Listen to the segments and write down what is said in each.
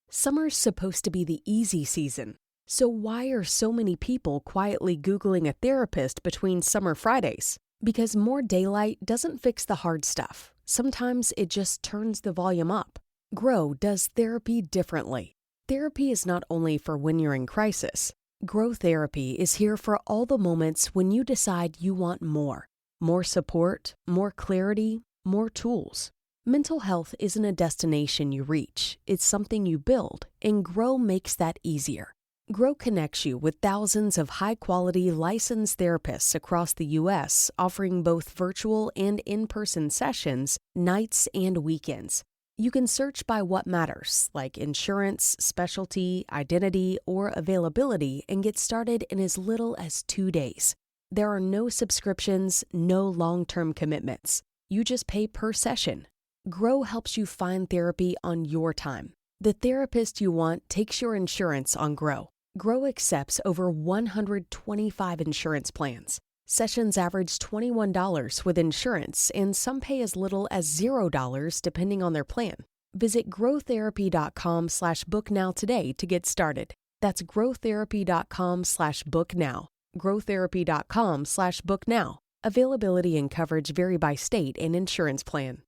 Summer's supposed to be the easy season. So why are so many people quietly Googling a therapist between summer Fridays? Because more daylight doesn't fix the hard stuff. Sometimes it just turns the volume up. Grow does therapy differently. Therapy is not only for when you're in crisis. Grow Therapy is here for all the moments when you decide you want more. More support, more clarity, more tools. Mental health isn't a destination you reach, it's something you build, and Grow makes that easier. Grow connects you with thousands of high-quality licensed therapists across the U.S., offering both virtual and in-person sessions, nights and weekends. You can search by what matters, like insurance, specialty, identity, or availability, and get started in as little as 2 days. There are no subscriptions, no long-term commitments. You just pay per session. Grow helps you find therapy on your time. The therapist you want takes your insurance on Grow. Grow accepts over 125 insurance plans. Sessions average $21 with insurance, and some pay as little as $0 depending on their plan. Visit growtherapy.com/booknow today to get started. That's growtherapy.com/booknow. growtherapy.com/booknow. Availability and coverage vary by state and insurance plan.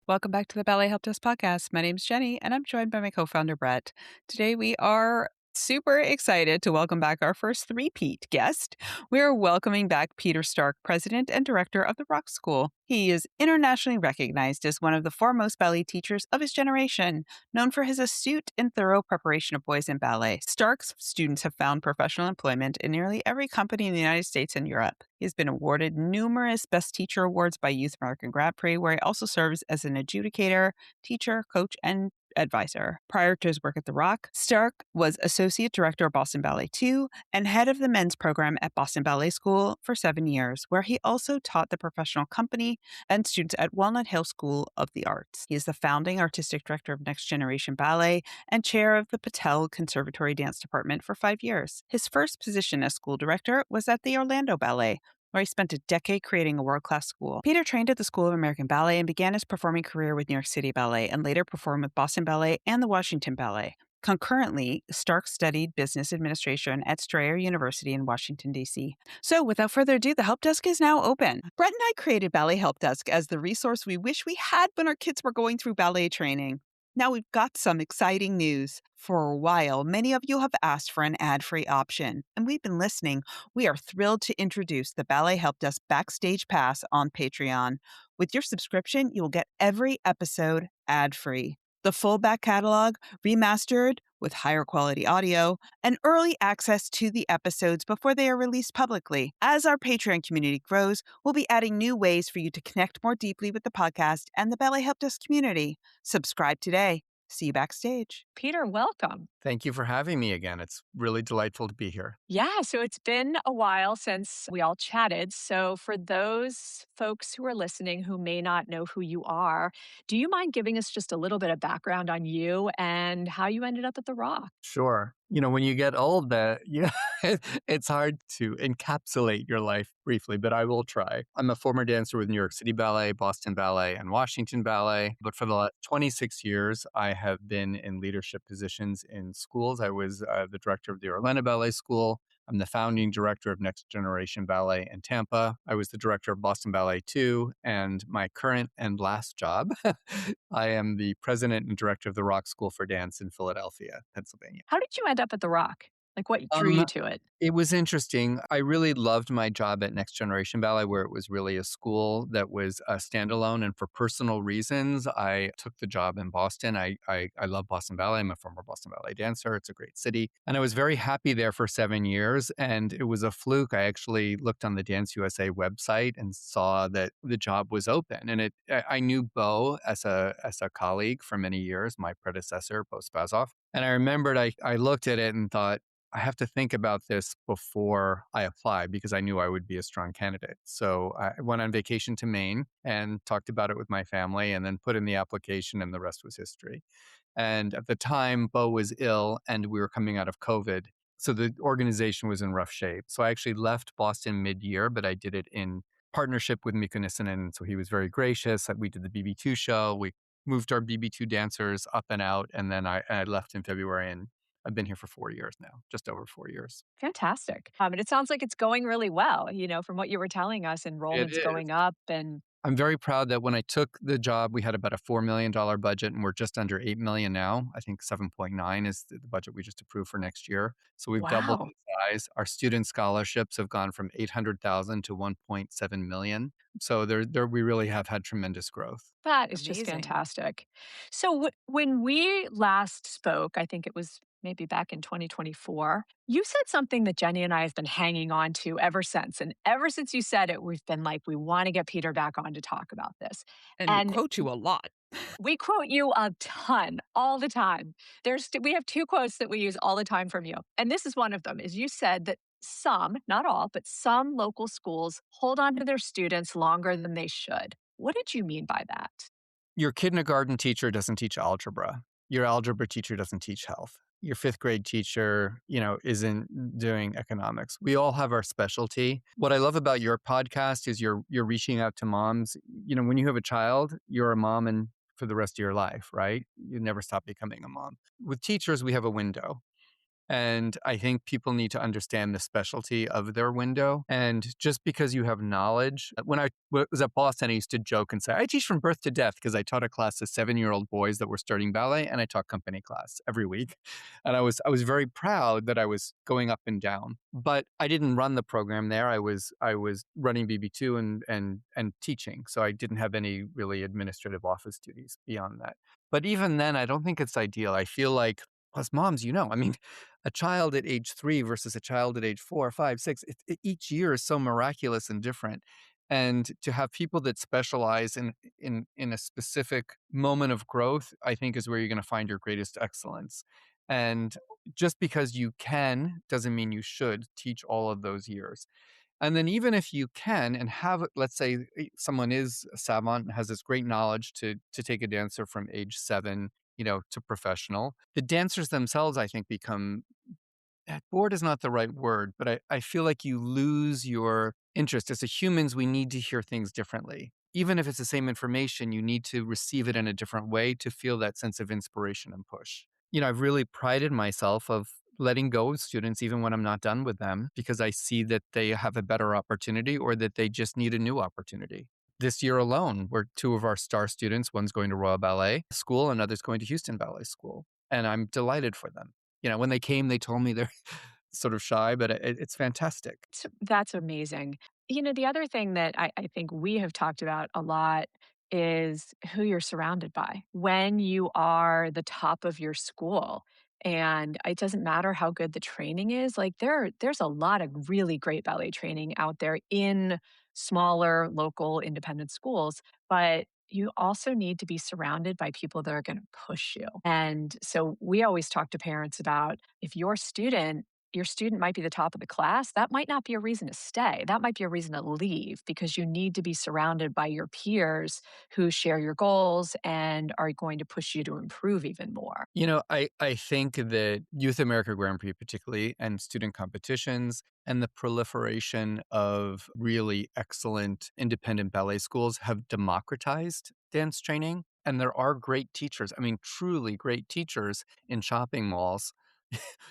Welcome back to the Ballet Help Desk podcast. My name's Jenny, and I'm joined by my co-founder, Brett. Today, we are super excited to welcome back our first three-peat guest. We are welcoming back Peter Stark, president and director of the Rock School. He is internationally recognized as one of the foremost ballet teachers of his generation, known for his astute and thorough preparation of boys in ballet. Stark's students have found professional employment in nearly every company in the United States and Europe. He has been awarded numerous Best Teacher Awards by Youth American Grand Prix, where he also serves as an adjudicator, teacher, coach, and advisor. Prior to his work at The Rock, Stark was Associate Director of Boston Ballet 2 and head of the men's program at Boston Ballet School for 7 years, where he also taught the professional company and students at Walnut Hill School of the Arts. He is the founding artistic director of Next Generation Ballet and chair of the Patel Conservatory Dance Department for 5 years. His first position as school director was at the Orlando Ballet, where he spent a decade creating a world-class school. Peter trained at the School of American Ballet and began his performing career with New York City Ballet and later performed with Boston Ballet and the Washington Ballet. Concurrently, Stark studied business administration at Strayer University in Washington, D.C. So without further ado, the Help Desk is now open. Brett and I created Ballet Help Desk as the resource we wish we had when our kids were going through ballet training. Now we've got some exciting news. For a while, many of you have asked for an ad-free option, and we've been listening. We are thrilled to introduce the Ballet Help Desk Backstage Pass on Patreon. With your subscription, you will get every episode ad-free. The full back catalog, remastered with higher quality audio, and early access to the episodes before they are released publicly. As our Patreon community grows, we'll be adding new ways for you to connect more deeply with the podcast and the Ballet Help Desk community. Subscribe today. See you backstage. Peter, welcome. Thank you for having me again. It's really delightful to be here. Yeah, so it's been a while since we all chatted. So for those folks who are listening who may not know who you are, do you mind giving us just a little bit of background on you and how you ended up at The Rock? Sure. When you get old, it's hard to encapsulate your life briefly, but I will try. I'm a former dancer with New York City Ballet, Boston Ballet, and Washington Ballet. But for the last 26 years, I have been in leadership positions in schools. I was the director of the Orlando Ballet School. I'm the founding director of Next Generation Ballet in Tampa. I was the director of Boston Ballet too. And my current and last job, I am the president and director of the Rock School for Dance in Philadelphia, Pennsylvania. How did you end up at The Rock? Like what drew you to it? It was interesting. I really loved my job at Next Generation Ballet, where it was really a school that was standalone. And for personal reasons, I took the job in Boston. I love Boston Ballet. I'm a former Boston Ballet dancer. It's a great city. And I was very happy there for 7 years. And it was a fluke. I actually looked on the Dance USA website and saw that the job was open. And I knew Bo as a colleague for many years, my predecessor, Bo Spazoff. And I remembered I looked at it and thought, I have to think about this before I apply because I knew I would be a strong candidate. So I went on vacation to Maine and talked about it with my family and then put in the application and the rest was history. And at the time, Bo was ill and we were coming out of COVID. So the organization was in rough shape. So I actually left Boston mid-year, but I did it in partnership with Mikko Nissanen. So he was very gracious. We did the BB2 show. We moved our BB2 dancers up and out. And then I left in February, and I've been here for 4 years now, just over 4 years. Fantastic. And it sounds like it's going really well, from what you were telling us, It enrollment's is. going up and I'm very proud that when I took the job, we had about a $4 million budget, and we're just under 8 million now. I think 7.9 is the budget we just approved for next year. So we've doubled wow, in size. Our student scholarships have gone from 800,000 to 1.7 million. So we really have had tremendous growth. that is just Amazing. fantastic. So when we last spoke, I think it was maybe back in 2024, you said something that Jenny and I have been hanging on to ever since. And ever since you said it, we've been like, we want to get Peter back on to talk about this. And we And quote you a lot. we quote you a ton all the time. We have two quotes that we use all the time from you. And this is one of them is you said that some, not all, but some local schools hold on to their students longer than they should. What did you mean by that? Your kindergarten teacher doesn't teach algebra. Your algebra teacher doesn't teach health. Your fifth grade teacher, isn't doing economics. We all have our specialty. What I love about your podcast is you're reaching out to moms. When you have a child, you're a mom and for the rest of your life, right? You never stop becoming a mom. With teachers, we have a window. And I think people need to understand the specialty of their window. And just because you have knowledge, when I was at Boston, I used to joke and say, I teach from birth to death because I taught a class of 7-year-old boys that were starting ballet, and I taught company class every week. And I was very proud that I was going up and down. But I didn't run the program there. I was running BB2 and teaching. So I didn't have any really administrative office duties beyond that. But even then, I don't think it's ideal. I feel like as moms, I mean, a child at age 3 versus a child at age 4, 5, 6, each year is so miraculous and different. And to have people that specialize in a specific moment of growth, I think is where you're going to find your greatest excellence. And just because you can doesn't mean you should teach all of those years. And then even if you can and have, let's say someone is a savant and has this great knowledge to take a dancer from age 7, to professional, the dancers themselves, I think, become bored is not the right word, but I feel like you lose your interest. As a humans, we need to hear things differently. Even if it's the same information, you need to receive it in a different way to feel that sense of inspiration and push. I've really prided myself of letting go of students even when I'm not done with them because I see that they have a better opportunity or that they just need a new opportunity. This year alone, we're 2 of our star students, one's going to Royal Ballet School, another's going to Houston Ballet School. And I'm delighted for them. When they came, they told me they're sort of shy, but it's fantastic. That's amazing. The other thing that I think we have talked about a lot is who you're surrounded by when you are the top of your school. And it doesn't matter how good the training is. Like there's a lot of really great ballet training out there in smaller local independent schools, but you also need to be surrounded by people that are going to push you. And so we always talk to parents about if your student might be the top of the class, that might not be a reason to stay. That might be a reason to leave because you need to be surrounded by your peers who share your goals and are going to push you to improve even more. I think that Youth America Grand Prix, particularly, and student competitions, and the proliferation of really excellent independent ballet schools have democratized dance training. And there are great teachers, I mean, truly great teachers in shopping malls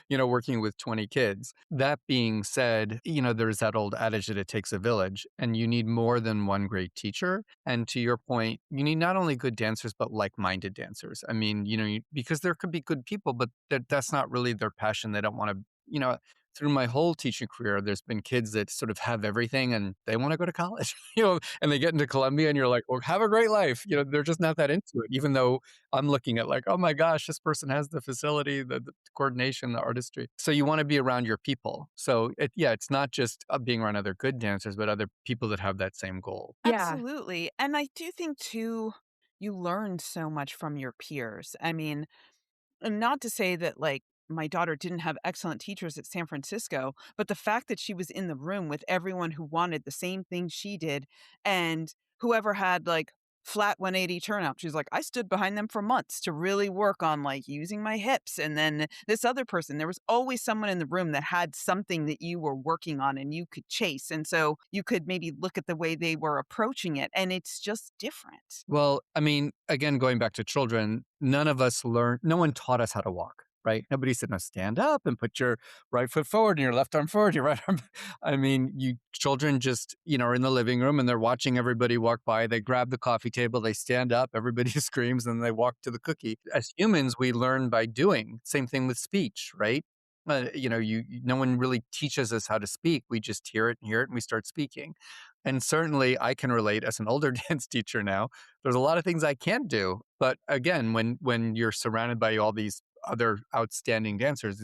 working with 20 kids. That being said, there's that old adage that it takes a village and you need more than one great teacher. And to your point, you need not only good dancers, but like-minded dancers. I mean, because there could be good people, but that's not really their passion. They don't want to, through my whole teaching career, there's been kids that sort of have everything and they want to go to college, and they get into Columbia and you're like, well, have a great life. They're just not that into it, even though I'm looking at like, oh my gosh, this person has the facility, the coordination, the artistry. So you want to be around your people. So it's not just being around other good dancers, but other people that have that same goal. Yeah. Absolutely. And I do think too, you learned so much from your peers. I mean, and not to say that like my daughter didn't have excellent teachers at San Francisco, but the fact that she was in the room with everyone who wanted the same thing she did and whoever had like flat 180 turnout. She's like, I stood behind them for months to really work on like using my hips. And then this other person, there was always someone in the room that had something that you were working on and you could chase. And so you could maybe look at the way they were approaching it, and it's just different. Well, I mean, again, going back to children, none of us learned, no one taught us how to walk, right? Nobody said, now stand up and put your right foot forward and your left arm forward, your right arm. I mean, you children just, are in the living room and they're watching everybody walk by. They grab the coffee table, they stand up, everybody screams, and they walk to the cookie. As humans, we learn by doing. Same thing with speech, right? No one really teaches us how to speak. We just hear it, and we start speaking. And certainly I can relate as an older dance teacher now. There's a lot of things I can't do. But again, when you're surrounded by all these other outstanding dancers,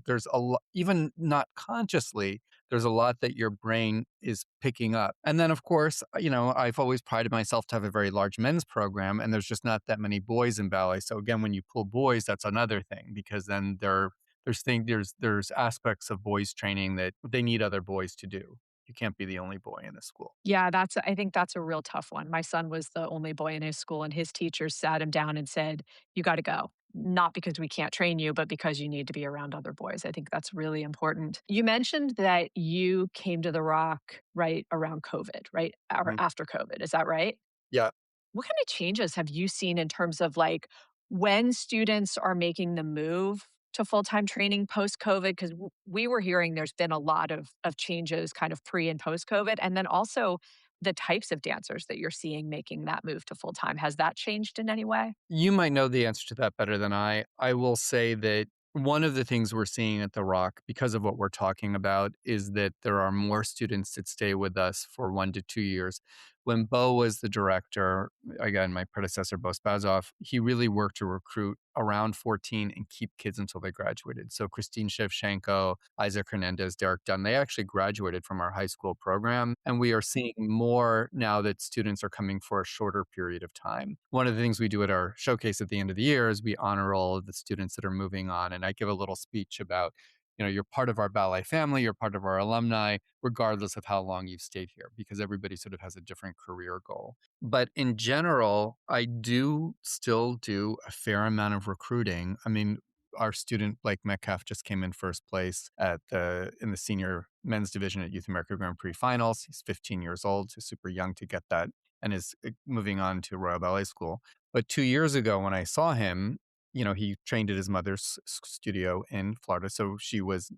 there's a lot, even not consciously, there's a lot that your brain is picking up. And then, of course, I've always prided myself to have a very large men's program, and there's just not that many boys in ballet. So again, when you pull boys, that's another thing, because then there's aspects of boys training that they need other boys to do. You can't be the only boy in the school. Yeah, I think that's a real tough one. My son was the only boy in his school, and his teachers sat him down and said, "You gotta go. Not because we can't train you, but because you need to be around other boys." I think that's really important. You mentioned that you came to the Rock right around COVID, right? Or Mhm. after COVID, is that right? Yeah. What kind of changes have you seen in terms of like when students are making the move to full-time training post-COVID? Because we were hearing there's been a lot of changes kind of pre and post-COVID. And then also the types of dancers that you're seeing making that move to full-time. Has that changed in any way? You might know the answer to that better than I. I will say that one of the things we're seeing at The Rock, because of what we're talking about, is that there are more students that stay with us for 1 to 2 years. When Bo was the director, again, my predecessor, Bo Spazoff, he really worked to recruit around 14 and keep kids until they graduated. So Christine Shevchenko, Isaac Hernandez, Derek Dunn, they actually graduated from our high school program. And we are seeing more now that students are coming for a shorter period of time. One of the things we do at our showcase at the end of the year is we honor all of the students that are moving on. And I give a little speech about, you're part of our ballet family, you're part of our alumni, regardless of how long you've stayed here, because everybody sort of has a different career goal. But in general, I do still do a fair amount of recruiting. I mean, our student Blake Metcalf just came in first place in the senior men's division at Youth America Grand Prix finals. He's 15 years old, so super young to get that, and is moving on to Royal Ballet School. But 2 years ago, when I saw him, he trained at his mother's studio in Florida. So she was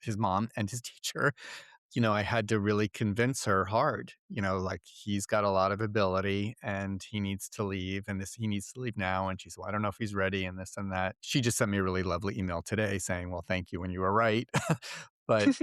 his mom and his teacher. I had to really convince her hard, like he's got a lot of ability and he needs to leave, and he needs to leave now. And she said, well, I don't know if he's ready, and this and that. She just sent me a really lovely email today saying, well, thank you. And you were right. But,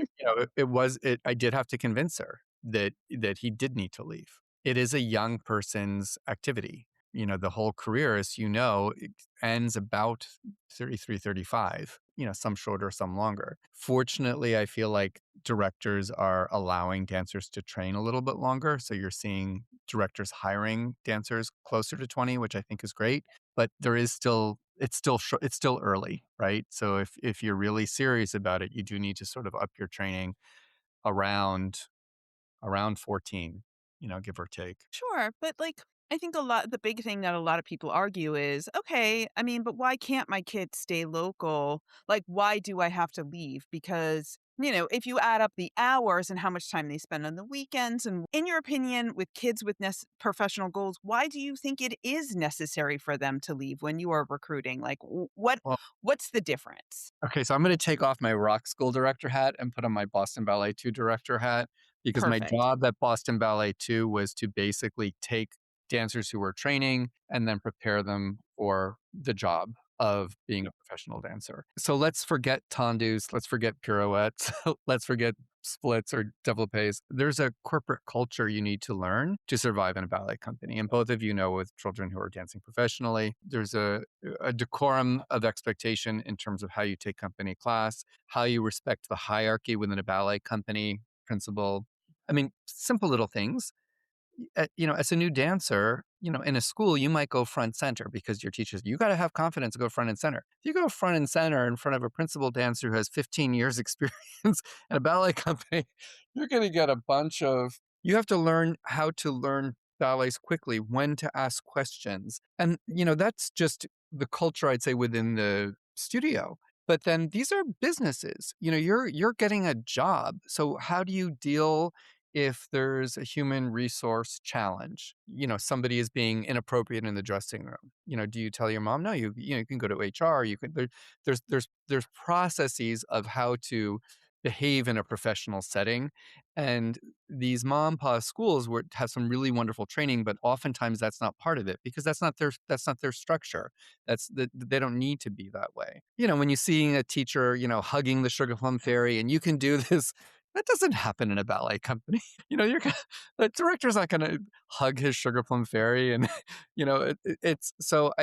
I did have to convince her that he did need to leave. It is a young person's activity. The whole career, as it ends about 33, 35, some shorter, some longer. Fortunately, I feel like directors are allowing dancers to train a little bit longer. So you're seeing directors hiring dancers closer to 20, which I think is great. But it's still early, right? So if you're really serious about it, you do need to sort of up your training around around 14, give or take. Sure, but like I think the big thing that a lot of people argue is, okay, I mean, but why can't my kids stay local? Like why do I have to leave? Because if you add up the hours and how much time they spend on the weekends, and in your opinion, with kids with professional goals, why do you think it is necessary for them to leave when you are recruiting? Like, what's the difference? Okay, so I'm going to take off my rock school director hat and put on my Boston Ballet 2 director hat, because my Perfect. job at Boston Ballet 2 was to basically take dancers who were training and then prepare them for the job of being a professional dancer. So let's forget tendus, let's forget pirouettes, let's forget splits or développés. There's a corporate culture you need to learn to survive in a ballet company. And both of you know, with children who are dancing professionally, there's a decorum of expectation in terms of how you take company class, how you respect the hierarchy within a ballet company, principal. I mean, simple little things. As a new dancer, in a school, you might go front center because your teachers, you got to have confidence to go front and center. If you go front and center in front of a principal dancer who has 15 years experience in a ballet company, you're going to get you have to learn how to learn ballets quickly, when to ask questions. And, that's just the culture, I'd say, within the studio. But then these are businesses. You're getting a job. So how do you deal if there's a human resource challenge? Somebody is being inappropriate in the dressing room. Do you tell your mom? No, you can go to HR. There's processes of how to behave in a professional setting. And these mom pa schools have some really wonderful training, but oftentimes that's not part of it because that's not their structure. They don't need to be that way. When you see a teacher, hugging the sugar plum fairy, and you can do this, that doesn't happen in a ballet company. The director's not going to hug his sugar plum fairy, and it's so.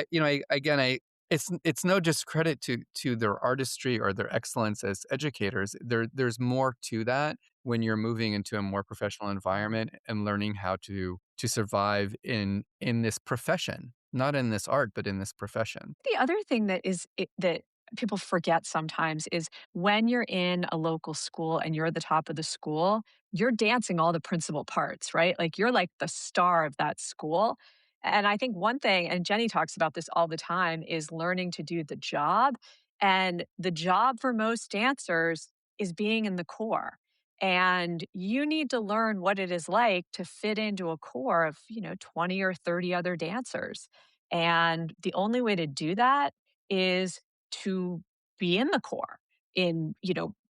It's no discredit to their artistry or their excellence as educators. There's more to that when you're moving into a more professional environment and learning how to survive in this profession, not in this art, but in this profession. The other thing that people forget sometimes is when you're in a local school and you're at the top of the school, you're dancing all the principal parts, right? Like you're like the star of that school. And I think one thing, and Jenny talks about this all the time, is learning to do the job. And the job for most dancers is being in the core. And you need to learn what it is like to fit into a core of, 20 or 30 other dancers. And the only way to do that is to be in the core in,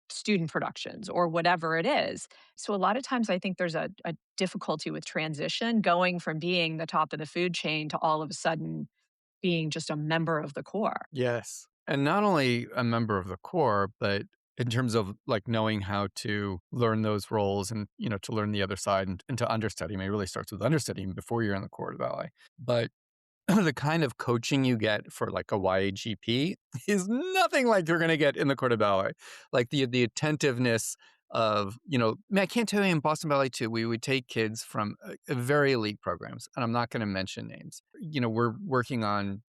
student productions or whatever it is. So a lot of times I think there's a difficulty with transition going from being the top of the food chain to all of a sudden being just a member of the core. Yes. And not only a member of the core, but in terms of like knowing how to learn those roles and, to learn the other side and to understudy. I mean, it really starts with understudying before you're in the core of the ballet. But the kind of coaching you get for like a YAGP is nothing like you're going to get in the court of ballet. Like the attentiveness of, I can't tell you in Boston Ballet too, we would take kids from very elite programs, and I'm not going to mention names. We're working on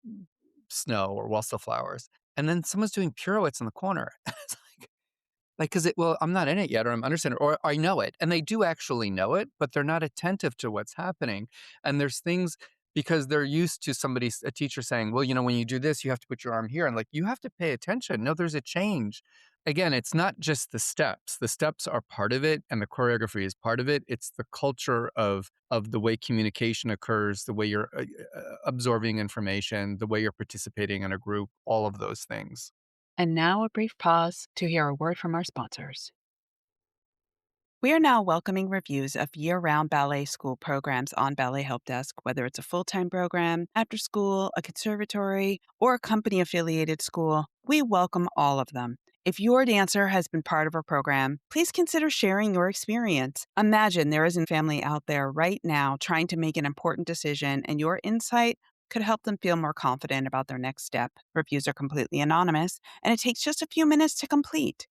Snow or Waltz the Flowers, and then someone's doing pirouettes in the corner. It's like, because I'm not in it yet, or I'm understanding, or I know it. And they do actually know it, but they're not attentive to what's happening. And there's things because they're used to a teacher saying, well, when you do this, you have to put your arm here. And like, you have to pay attention. No, there's a change. Again, it's not just the steps. The steps are part of it, and the choreography is part of it. It's the culture of the way communication occurs, the way you're absorbing information, the way you're participating in a group, all of those things. And now a brief pause to hear a word from our sponsors. We are now welcoming reviews of year-round ballet school programs on Ballet Help Desk, whether it's a full-time program, after school, a conservatory, or a company-affiliated school. We welcome all of them. If your dancer has been part of our program, please consider sharing your experience. Imagine there is a family out there right now trying to make an important decision, and your insight could help them feel more confident about their next step. Reviews are completely anonymous, and it takes just a few minutes to complete.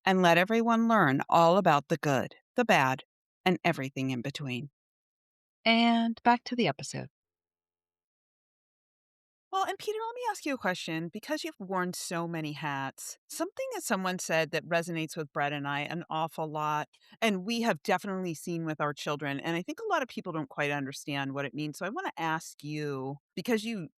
And let everyone learn all about the good, the bad, and everything in between. And back to the episode. Well, and Peter, let me ask you a question. Because you've worn so many hats, something that someone said that resonates with Brett and I an awful lot, and we have definitely seen with our children, and I think a lot of people don't quite understand what it means. So I want to ask you, because you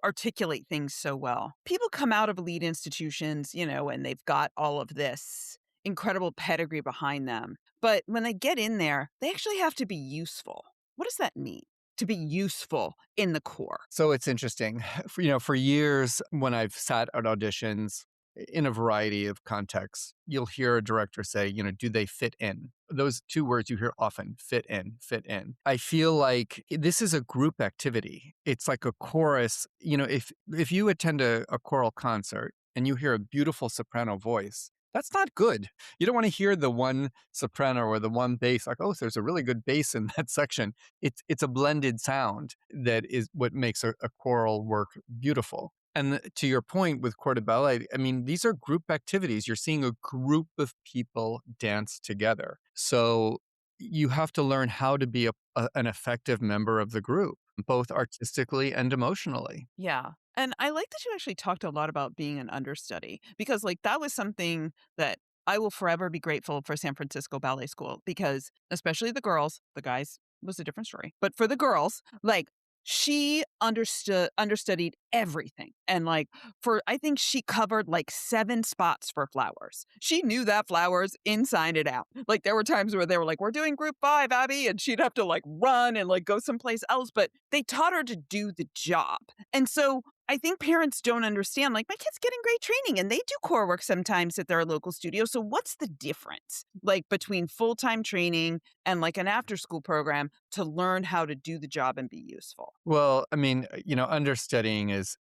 articulate things so well. People come out of elite institutions, and they've got all of this incredible pedigree behind them. But when they get in there, they actually have to be useful. What does that mean? To be useful in the core. So it's interesting. For years, when I've sat at auditions in a variety of contexts, you'll hear a director say, do they fit in? Those two words you hear often, fit in, fit in. I feel like this is a group activity. It's like a chorus. If you attend a choral concert and you hear a beautiful soprano voice, that's not good. You don't want to hear the one soprano or the one bass, like, oh, there's a really good bass in that section. It's a blended sound that is what makes a choral work beautiful. And to your point with corps de ballet, I mean, these are group activities. You're seeing a group of people dance together. So you have to learn how to be an effective member of the group, both artistically and emotionally. Yeah. And I like that you actually talked a lot about being an understudy because, like, that was something that I will forever be grateful for San Francisco Ballet School because, especially the girls, the guys was a different story. But for the girls, like she understudied everything. And like for I think she covered like 7 spots for flowers. She knew that flowers inside and out. Like there were times where they were like, "We're doing group 5, Abby," and she'd have to like run and like go someplace else, but they taught her to do the job. And so I think parents don't understand, like, my kid's getting great training and they do core work sometimes at their local studio. So what's the difference like between full-time training and like an after school program to learn how to do the job and be useful? Well, I mean, understudying is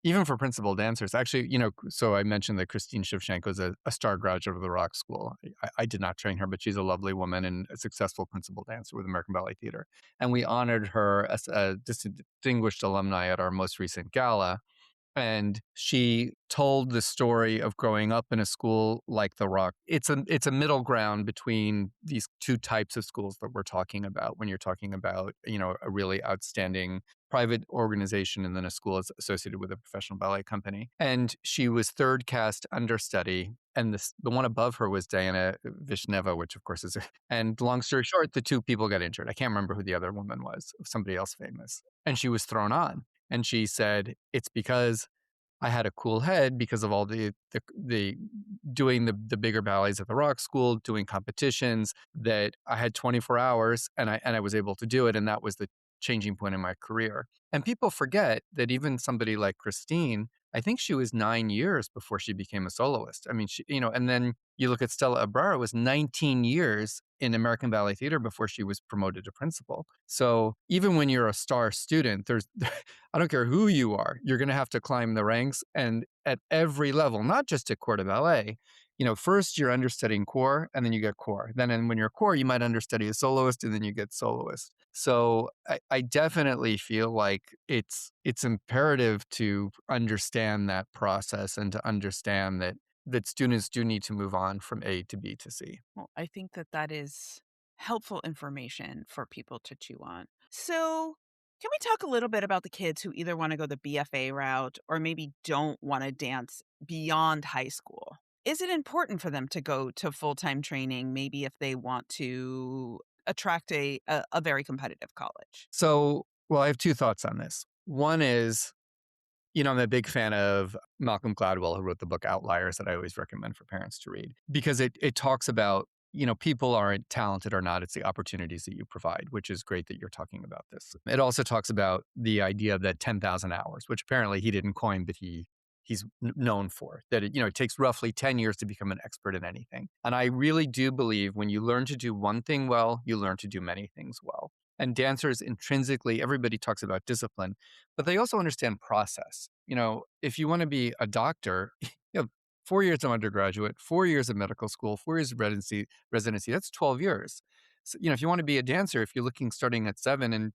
even for principal dancers. Actually, so I mentioned that Christine Shevchenko is a star graduate of the Rock School. I did not train her, but she's a lovely woman and a successful principal dancer with American Ballet Theater. And we honored her as a distinguished alumni at our most recent gala. And she told the story of growing up in a school like the Rock. It's a middle ground between these two types of schools that we're talking about when you're talking about, a really outstanding private organization and then a school is associated with a professional ballet company. And she was third cast understudy. And the one above her was Diana Vishneva, which of course is, and long story short, the two people got injured. I can't remember who the other woman was, somebody else famous. And she was thrown on. And she said, it's because I had a cool head because of all the doing the bigger ballets at the Rock School, doing competitions that I had 24 hours and I was able to do it. And that was the changing point in my career. And people forget that even somebody like Christine, I think she was 9 years before she became a soloist. I mean, and then you look at Stella Abrara was 19 years in American Ballet Theater before she was promoted to principal. So even when you're a star student, I don't care who you are, you're going to have to climb the ranks and at every level, not just at corps de ballet. First you're understudying corps and then you get corps. Then when you're corps, you might understudy a soloist and then you get soloist. So I definitely feel like it's imperative to understand that process and to understand that students do need to move on from A to B to C. Well, I think that that is helpful information for people to chew on. So, can we talk a little bit about the kids who either want to go the BFA route or maybe don't want to dance beyond high school? Is it important for them to go to full time training, maybe if they want to attract a very competitive college? So, well, I have two thoughts on this. One is, I'm a big fan of Malcolm Gladwell, who wrote the book Outliers that I always recommend for parents to read because it talks about, people aren't talented or not. It's the opportunities that you provide, which is great that you're talking about this. It also talks about the idea of that 10,000 hours, which apparently he didn't coin, but he's known for that. It takes roughly 10 years to become an expert in anything. And I really do believe when you learn to do one thing well, you learn to do many things well. And dancers intrinsically, everybody talks about discipline, but they also understand process. If you want to be a doctor, 4 years of undergraduate, 4 years of medical school, 4 years of residency, that's 12 years. So, if you want to be a dancer, if you're starting at 7 and,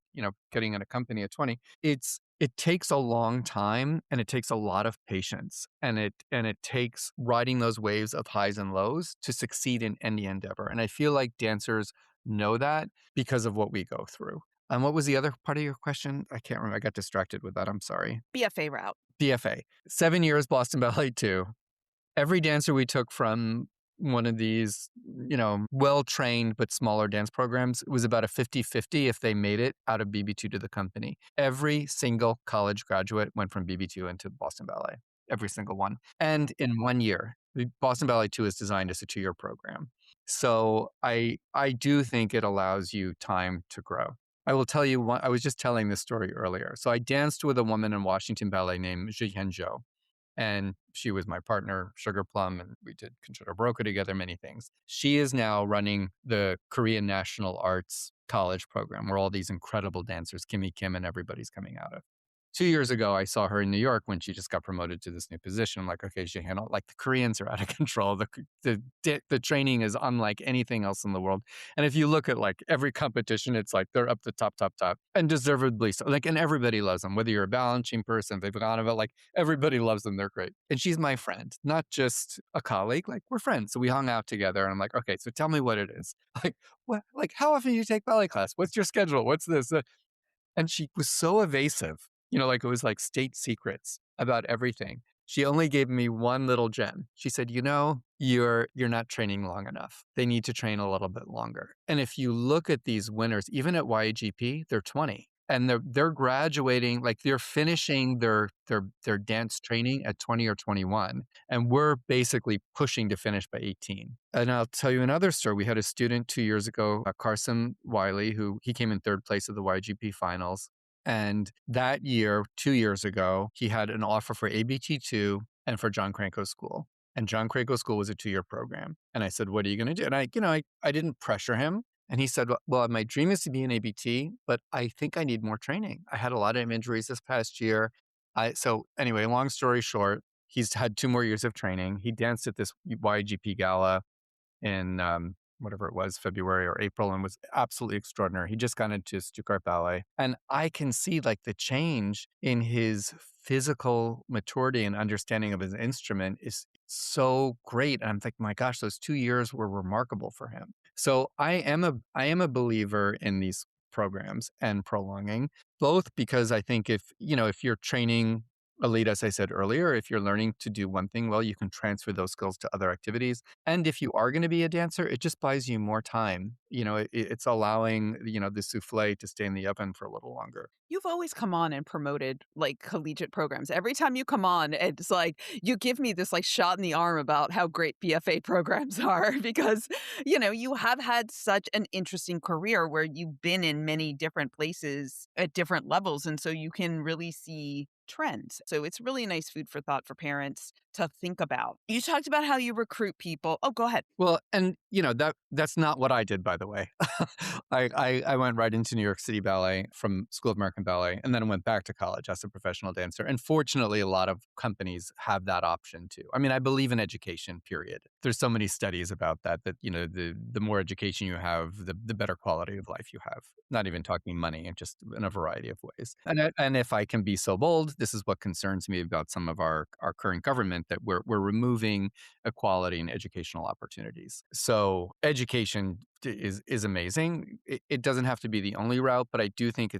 getting in a company at 20, it takes a long time and it takes a lot of patience and it takes riding those waves of highs and lows to succeed in any endeavor. And I feel like dancers know that because of what we go through. And what was the other part of your question? I can't remember. I got distracted with that. I'm sorry. BFA route. BFA. 7 years Boston Ballet too. Every dancer we took from one of these, well-trained but smaller dance programs, it was about a 50-50 if they made it out of BB2 to the company. Every single college graduate went from BB2 into Boston Ballet. Every single one. And in 1 year. The Boston Ballet 2 is designed as a 2-year program. So I do think it allows you time to grow. I will tell you I was just telling this story earlier. So I danced with a woman in Washington Ballet named Jihen Zhou. And she was my partner, Sugar Plum, and we did Concerto Barocco together, many things. She is now running the Korean National Arts College program, where all these incredible dancers, Kimmy Kim and everybody's coming out of. 2 years ago, I saw her in New York when she just got promoted to this new position. I'm like, okay, Jihan, like the Koreans are out of control. The training is unlike anything else in the world. And if you look at like every competition, it's like they're up the top, and deservedly so. Like, and everybody loves them, whether you're a balancing person, Vivianova, like everybody loves them. They're great. And she's my friend, not just a colleague. Like we're friends. So we hung out together and I'm like, okay, so tell me what it is. Like, what? Like, how often do you take ballet class? What's your schedule? What's this? And she was so evasive, like it was like state secrets about everything. She only gave me one little gem. She said, you're not training long enough. They need to train a little bit longer. And if you look at these winners, even at YGP, they're 20. And they're graduating, like they're finishing their dance training at 20 or 21. And we're basically pushing to finish by 18. And I'll tell you another story. We had a student 2 years ago, Carson Wiley, who he came in third place at the YGP finals. And that year, 2 years ago, he had an offer for ABT2 and for John Cranko School. And John Cranko School was a 2-year program. And I said, what are you going to do? And I didn't pressure him. And he said, well, my dream is to be an ABT, but I think I need more training. I had a lot of injuries this past year. So anyway, long story short, he's had 2 more years of training. He danced at this YGP gala in whatever it was, February or April, and was absolutely extraordinary. He just got into Stuttgart Ballet. And I can see like the change in his physical maturity and understanding of his instrument is so great. And I'm like, my gosh, those 2 years were remarkable for him. So I am a believer in these programs and prolonging, both because I think if you're training elite, as I said earlier, if you're learning to do one thing well, you can transfer those skills to other activities. And if you are going to be a dancer, it just buys you more time. It's allowing, the souffle to stay in the oven for a little longer. You've always come on and promoted like collegiate programs. Every time you come on, it's like you give me this like shot in the arm about how great BFA programs are because, you have had such an interesting career where you've been in many different places at different levels. And so you can really see trends. So it's really nice food for thought for parents to think about. You talked about how you recruit people. Oh, go ahead. Well, and that's not what I did, by the way. I went right into New York City Ballet from School of American Ballet, and then I went back to college as a professional dancer. And fortunately, a lot of companies have that option too. I mean, I believe in education, period. There's so many studies about that the more education you have, the better quality of life you have. Not even talking money, and just in a variety of ways. And if I can be so bold, this is what concerns me about some of our current government, that we're removing equality in educational opportunities. So education is amazing. It doesn't have to be the only route, but I do think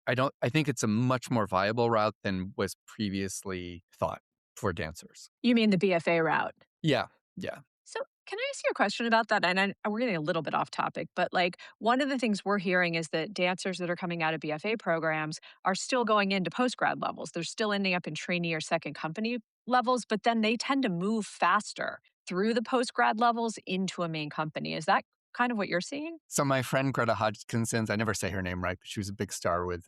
I think it's a much more viable route than was previously thought for dancers. You mean the BFA route? Yeah. Yeah. So, can I ask you a question about that? And we're getting a little bit off topic, but like one of the things we're hearing is that dancers that are coming out of BFA programs are still going into postgrad levels. They're still ending up in trainee or second company levels, but then they tend to move faster through the postgrad levels into a main company. Is that kind of what you're seeing? So my friend Greta Hodgkinson's, I never say her name right, but she was a big star with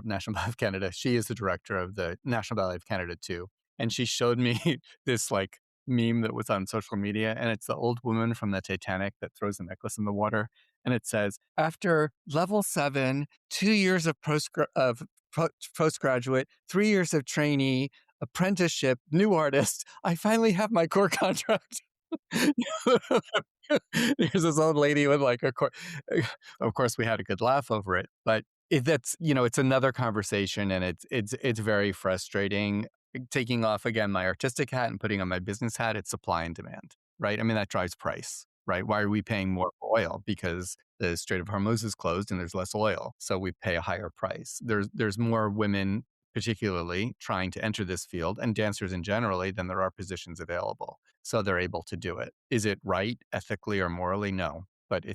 National Ballet of Canada. She is the director of the National Ballet of Canada too. And she showed me this like meme that was on social media, and it's the old woman from the Titanic that throws the necklace in the water. And it says, after level 7, 2 years of postgraduate, 3 years of trainee, apprenticeship, new artist, I finally have my core contract. There's this old lady with like of course we had a good laugh over it, but it's another conversation, and it's very frustrating. Taking off again my artistic hat and putting on my business hat, it's supply and demand, right? I mean, that drives price, right? Why are we paying more for oil? Because the Strait of Hormuz is closed and there's less oil, so we pay a higher price. There's more women particularly trying to enter this field, and dancers in generally, than there are positions available. So they're able to do it. Is it right ethically or morally? No. But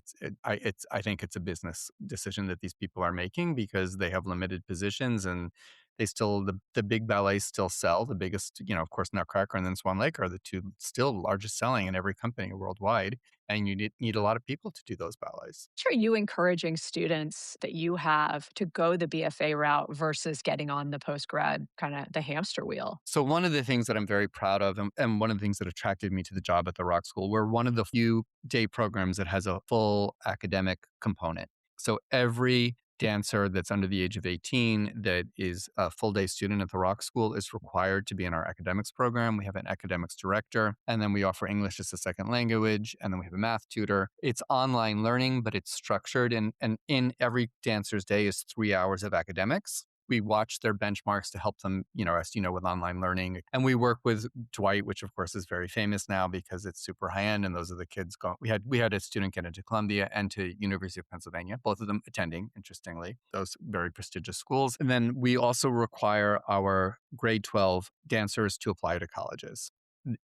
I think it's a business decision that these people are making because they have limited positions, and the big ballets still sell. The biggest, of course, Nutcracker and then Swan Lake are the two still largest selling in every company worldwide. And you need a lot of people to do those ballets. Sure, you encouraging students that you have to go the BFA route versus getting on the postgrad kind of the hamster wheel? So one of the things that I'm very proud of, and one of the things that attracted me to the job at the Rock School, we're one of the few day programs that has a full academic component. So every dancer that's under the age of 18 that is a full day student at the Rock School is required to be in our academics program. We have an academics director, and then we offer English as a second language, and then we have a math tutor. It's online learning, but it's structured, and in every dancer's day is 3 hours of academics. we watch their benchmarks to help them, as you know, with online learning. And we work with Dwight, which of course is very famous now because it's super high end. And those are the kids going. We had a student get into Columbia and to University of Pennsylvania, both of them attending, interestingly, those very prestigious schools. And then we also require our grade 12 dancers to apply to colleges,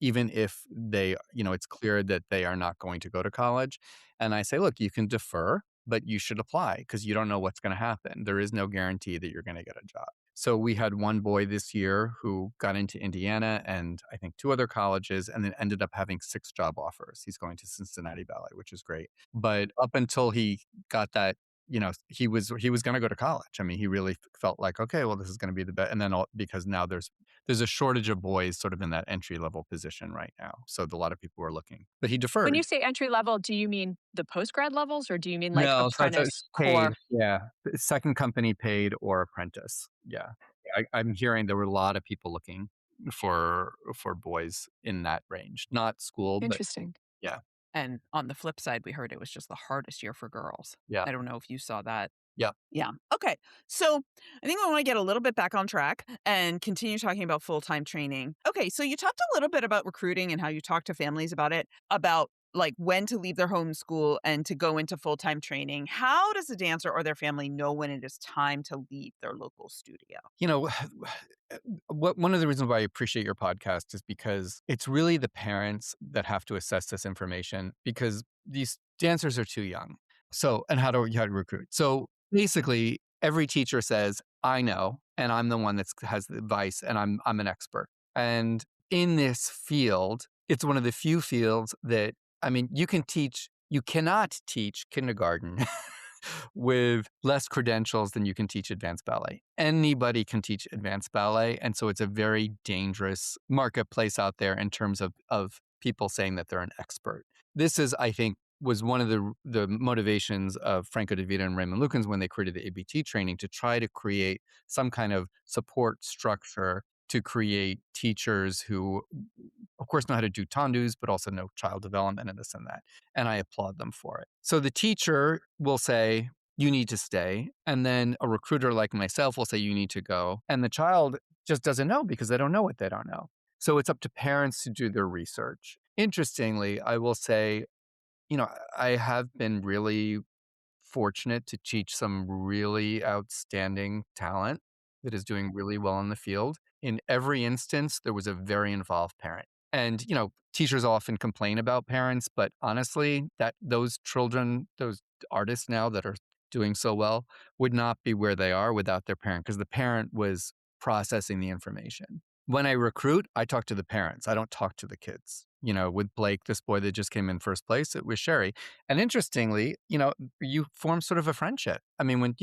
even if it's clear that they are not going to go to college. And I say, look, you can defer, but you should apply because you don't know what's going to happen. There is no guarantee that you're going to get a job. So we had one boy this year who got into Indiana and I think two other colleges and then ended up having 6 job offers. He's going to Cincinnati Ballet, which is great. But up until he got that, he was going to go to college. I mean, he really felt like, okay, well, this is going to be the best. And then because now there's a shortage of boys sort of in that entry level position right now. So a lot of people are looking, but he When you deferred. say entry level, do you mean the post-grad levels or do you mean like No, so it's apprentice paid, core? yeah. Second company paid or apprentice, yeah. I'm hearing there were a lot of people looking for boys in that range. Not school, but Interesting. yeah, And on the flip side, we heard it was just the hardest year for girls. yeah, I don't know if you saw that. yeah. Yeah. Okay. So I think I want to get a little bit back on track and continue talking about full time training. Okay. So you talked a little bit about recruiting and how you talk to families about it, about like when to leave their home school and to go into full time training. How does a dancer or their family know when it is time to leave their local studio? You know, one of the reasons why I appreciate your podcast is because it's really the parents that have to assess this information because these dancers are too young. So, and how to recruit. So basically, every teacher says, "I know, and I'm the one that has the advice, and I'm an expert." And in this field, it's one of the few fields that I mean, you cannot teach kindergarten with less credentials than you can teach advanced ballet. Anybody can teach advanced ballet. And so it's a very dangerous marketplace out there in terms of people saying that they're an expert. This is, I think, was one of the motivations of Franco De Vita and Raymond Lukens when they created the ABT training to try to create some kind of support structure to create teachers who, of course, know how to do tendus, but also know child development and this and that. And I applaud them for it. So the teacher will say, you need to stay. And then a recruiter like myself will say, you need to go. And the child just doesn't know because they don't know what they don't know. So it's up to parents to do their research. Interestingly, I will say, I have been really fortunate to teach some really outstanding talent that is doing really well in the field. In every instance, there was a very involved parent. And, teachers often complain about parents, but honestly, that those children, those artists now that are doing so well would not be where they are without their parent because the parent was processing the information. When I recruit, I talk to the parents. I don't talk to the kids. With Blake, this boy that just came in first place, it was Sherry. And interestingly, you form sort of a friendship. I mean,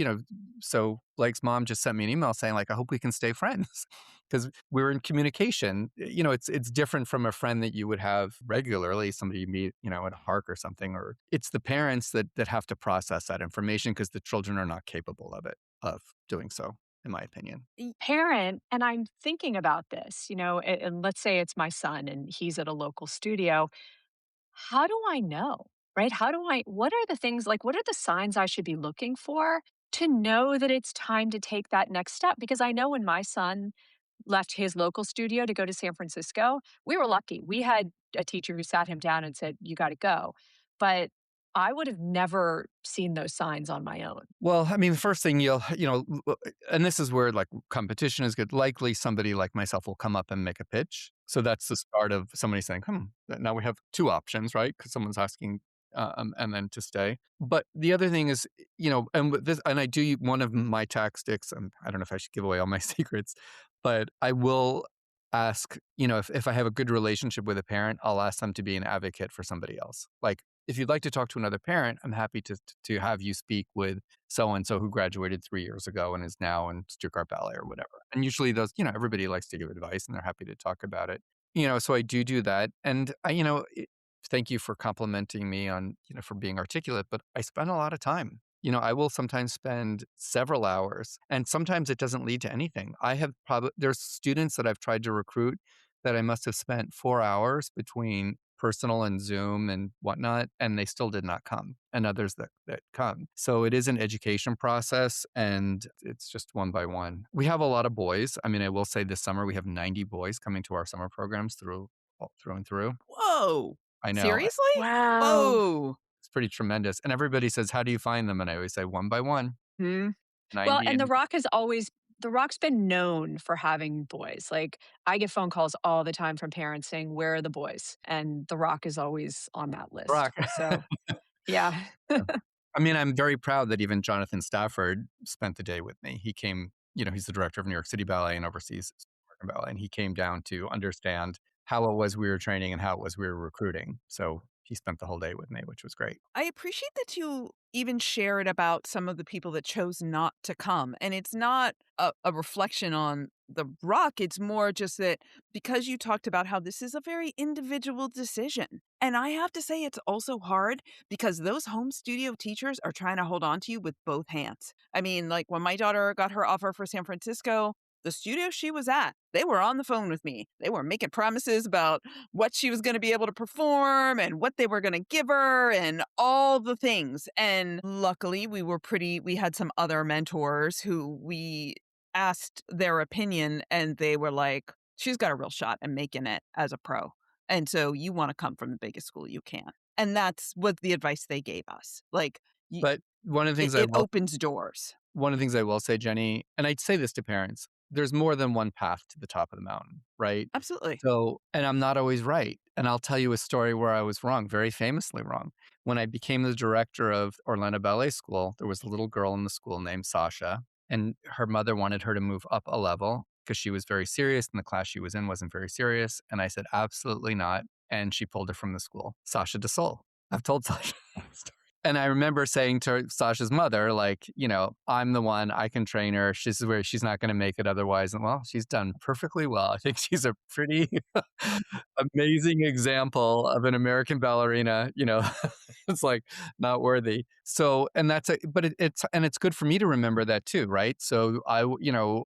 so Blake's mom just sent me an email saying like, I hope we can stay friends because we're in communication. It's different from a friend that you would have regularly, somebody you meet, at a park or something, or it's the parents that have to process that information because the children are not capable of doing so, in my opinion. Parent, and I'm thinking about this, and let's say it's my son and he's at a local studio. How do I know? Right? What are the things like, what are the signs I should be looking for to know that it's time to take that next step? Because I know when my son left his local studio to go to San Francisco, we were lucky. We had a teacher who sat him down and said, you got to go. But I would have never seen those signs on my own. Well, I mean, the first thing and this is where like competition is good. Likely somebody like myself will come up and make a pitch. So that's the start of somebody saying, now we have 2 options, right? Because someone's asking and then to stay. But the other thing is, and with this, and I do one of my tactics, and I don't know if I should give away all my secrets, but I will ask, if I have a good relationship with a parent, I'll ask them to be an advocate for somebody else. Like, if you'd like to talk to another parent, I'm happy to have you speak with so and so who graduated 3 years ago and is now in Stuttgart Ballet or whatever. And usually those, everybody likes to give advice and they're happy to talk about it. So I do that. And thank you for complimenting me on, for being articulate, but I spend a lot of time. I will sometimes spend several hours and sometimes it doesn't lead to anything. There's students that I've tried to recruit that I must have spent 4 hours between personal and Zoom and whatnot, and they still did not come, and others that come. So it is an education process, and it's just one by one. We have a lot of boys. I mean, I will say this summer we have 90 boys coming to our summer programs through and through. Whoa. I know. Seriously? Wow. Whoa. It's pretty tremendous. And everybody says, "How do you find them?" And I always say, "One by one, Hmm. Well, 90 and and." The Rock's been known for having boys. Like, I get phone calls all the time from parents saying, "Where are the boys?" And The Rock is always on that list. Rock. So, yeah. I mean, I'm very proud that even Jonathan Stafford spent the day with me. He came, he's the director of New York City Ballet and oversees American Ballet, and he came down to understand how it was we were training and how it was we were recruiting. So he spent the whole day with me, which was great. I appreciate that you even shared about some of the people that chose not to come. And it's not a reflection on the rock. It's more just that because you talked about how this is a very individual decision. And I have to say, it's also hard because those home studio teachers are trying to hold on to you with both hands. I mean, like when my daughter got her offer for San Francisco, the studio she was at, they were on the phone with me. They were making promises about what she was going to be able to perform and what they were going to give her and all the things. And luckily, we had some other mentors who we asked their opinion and they were like, she's got a real shot at making it as a pro. And so you want to come from the biggest school you can. And that's what the advice they gave us. Like, But one of the things it opens doors. one of the things I will say, Jenny, and I'd say this to parents, there's more than one path to the top of the mountain, right? Absolutely. So, and I'm not always right. And I'll tell you a story where I was wrong, very famously wrong. When I became the director of Orlando Ballet School, there was a little girl in the school named Sasha, and her mother wanted her to move up a level because she was very serious and the class she was in wasn't very serious. And I said, absolutely not. And she pulled her from the school. Sasha DeSol. I've told Sasha that story. And I remember saying to Sasha's mother, like, I'm the one, I can train her. She's where she's not going to make it otherwise. And well, she's done perfectly well. I think she's a pretty amazing example of an American ballerina, it's like not worthy. So, and it's good for me to remember that too, right? So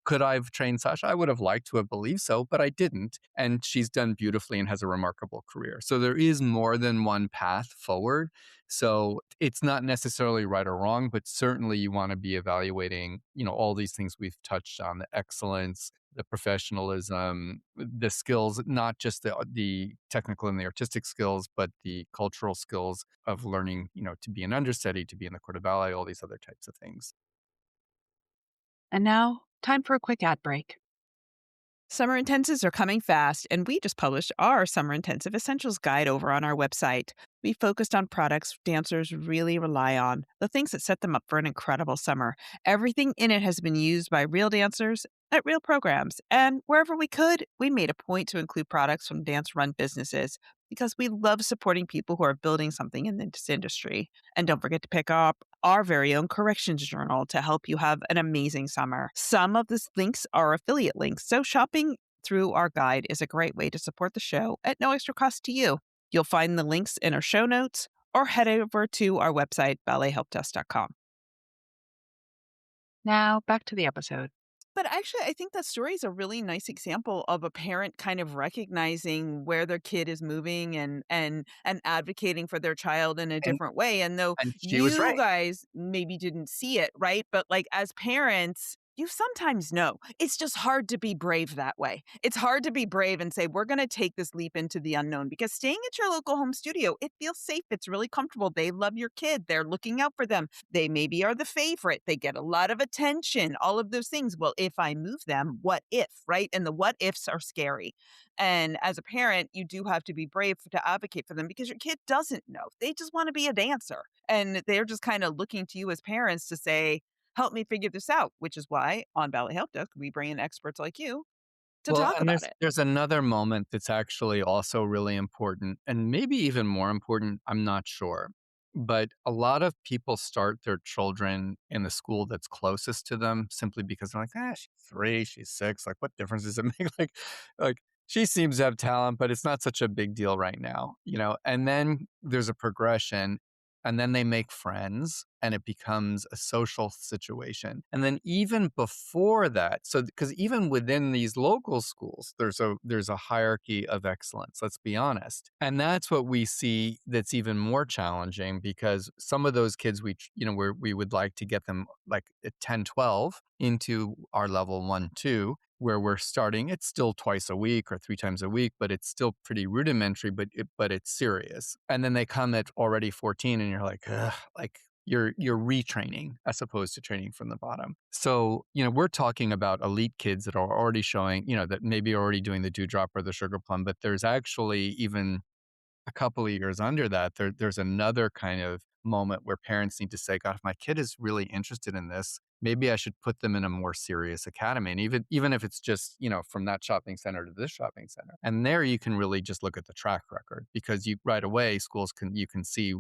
could I have trained Sasha? I would have liked to have believed so, but I didn't. And she's done beautifully and has a remarkable career. So there is more than one path forward. So it's not necessarily right or wrong, but certainly you want to be evaluating, all these things we've touched on, the excellence, the professionalism, the skills, not just the technical and the artistic skills, but the cultural skills of learning, to be an understudy, to be in the court of ballet, all these other types of things. And now, time for a quick ad break. Summer intensives are coming fast, and we just published our Summer Intensive Essentials Guide over on our website. We focused on products dancers really rely on, the things that set them up for an incredible summer. Everything in it has been used by real dancers at real programs, and wherever we could, we made a point to include products from dance-run businesses because we love supporting people who are building something in this industry. And don't forget to pick up our very own corrections journal to help you have an amazing summer. Some of these links are affiliate links, so shopping through our guide is a great way to support the show at no extra cost to you. You'll find the links in our show notes or head over to our website, ballethelpdesk.com. Now, back to the episode. But actually, I think that story is a really nice example of a parent kind of recognizing where their kid is moving and advocating for their child in a And different way. And though and she was you right. guys maybe didn't see it, right? But like as parents, you sometimes know. It's just hard to be brave that way. It's hard to be brave and say, we're going to take this leap into the unknown because staying at your local home studio, it feels safe. It's really comfortable. They love your kid. They're looking out for them. They maybe are the favorite. They get a lot of attention, all of those things. Well, if I move them, what if, right? And the what ifs are scary. And as a parent, you do have to be brave to advocate for them because your kid doesn't know. They just want to be a dancer. And they're just kind of looking to you as parents to say, help me figure this out, which is why on Ballet Help Desk, we bring in experts like you to Well, talk and about there's it. there's another moment that's actually also really important and maybe even more important, I'm not sure. But a lot of people start their children in the school that's closest to them simply because they're like, she's 3, she's 6, like what difference does it make? Like she seems to have talent, but it's not such a big deal right now, And then there's a progression. and then they make friends and it becomes a social situation. And then even before that, so because even within these local schools, there's a hierarchy of excellence, let's be honest. And that's what we see that's even more challenging because some of those kids we would like to get them like at 10, 12 into our level 1, 2 where we're starting. It's still twice a week or 3 times a week, but it's still pretty rudimentary, but it's serious. And then they come at already 14 and you're like, ugh, like you're retraining as opposed to training from the bottom. So, we're talking about elite kids that are already showing, that maybe already doing the dewdrop or the sugar plum, but there's actually even a couple of years under that, there's another kind of moment where parents need to say, God, if my kid is really interested in this, maybe I should put them in a more serious academy. And even if it's just, from that shopping center to this shopping center. And there you can really just look at the track record because you right away you can see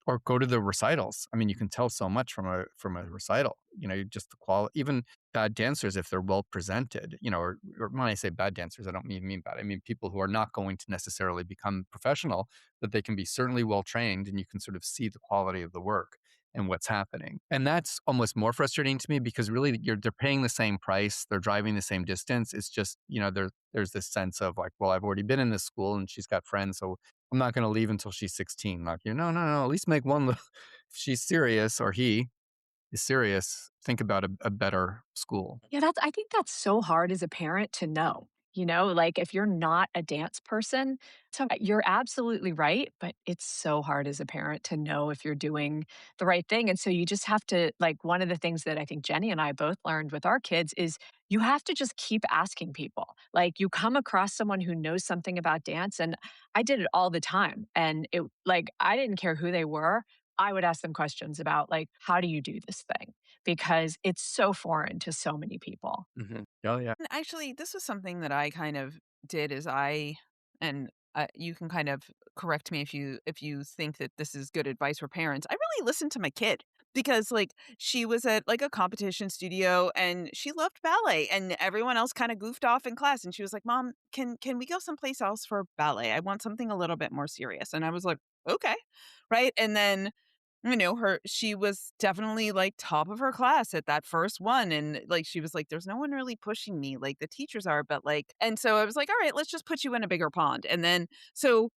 or go to the recitals. I mean, you can tell so much from a recital, just the quality, even bad dancers, if they're well presented, or when I say bad dancers, I don't mean bad. I mean people who are not going to necessarily become professional, but they can be certainly well trained and you can sort of see the quality of the work and what's happening. And that's almost more frustrating to me because really they're paying the same price, they're driving the same distance. It's just, there's this sense of like, well, I've already been in this school and she's got friends, so I'm not going to leave until she's 16. Like, no, no, no, at least make one. If she's serious or he is serious, think about a better school. Yeah, I think that's so hard as a parent to know. Like if you're not a dance person, so you're absolutely right, but it's so hard as a parent to know if you're doing the right thing. And so you just have to, like, one of the things that I think Jenny and I both learned with our kids is you have to just keep asking people. Like you come across someone who knows something about dance, and I did it all the time. And it, like, I didn't care who they were. I would ask them questions about, like, how do you do this thing? Because it's so foreign to so many people. Oh, yeah. And actually, this was something that I kind of did is and you can kind of correct me if you think that this is good advice for parents. I really listened to my kid because like she was at like a competition studio and she loved ballet and everyone else kind of goofed off in class and she was like, "Mom, can we go someplace else for ballet? I want something a little bit more serious." And I was like, "Okay." Right? And then she was definitely, like, top of her class at that first one, and, like, she was like, "There's no one really pushing me, like, the teachers are, but, like." And so I was like, "Alright, let's just put you in a bigger pond." And then so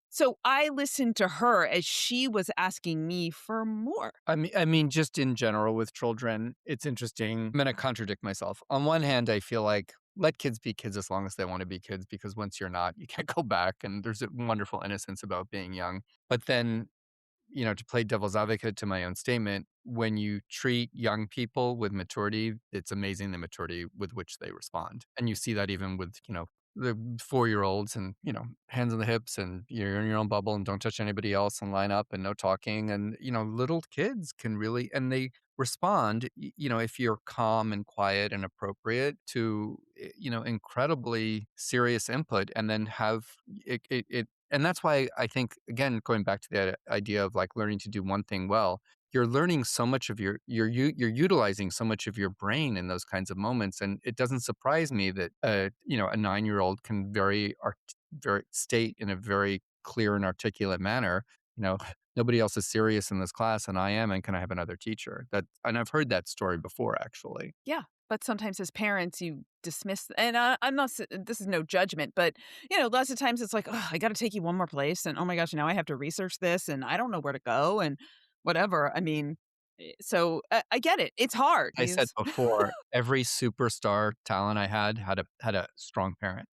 I listened to her as she was asking me for more. I mean, just in general with children, it's interesting. I'm going to contradict myself. On one hand, I feel like let kids be kids as long as they want to be kids, because once you're not, you can't go back. And there's a wonderful innocence about being young. But then to play devil's advocate to my own statement, when you treat young people with maturity, it's amazing the maturity with which they respond. And you see that even with, the 4-year-olds and, hands on the hips and you're in your own bubble and don't touch anybody else and line up and no talking. And, little kids can really, and they respond, if you're calm and quiet and appropriate to, incredibly serious input and then have it and that's why I think, again, going back to the idea of like learning to do one thing well, you're learning so much of you're utilizing so much of your brain in those kinds of moments, and it doesn't surprise me that a 9-year-old can very state in a very clear and articulate manner, you know, nobody else is serious in this class, and I am, and can I have another teacher? And I've heard that story before, actually. Yeah, but sometimes as parents, you dismiss and I'm not s this is no judgment, but, lots of times it's like, "Oh, I gotta take you one more place, and oh my gosh, now I have to research this, and I don't know where to go," and whatever. I mean, so I get it. It's hard. I said before, every superstar talent I had a strong parent.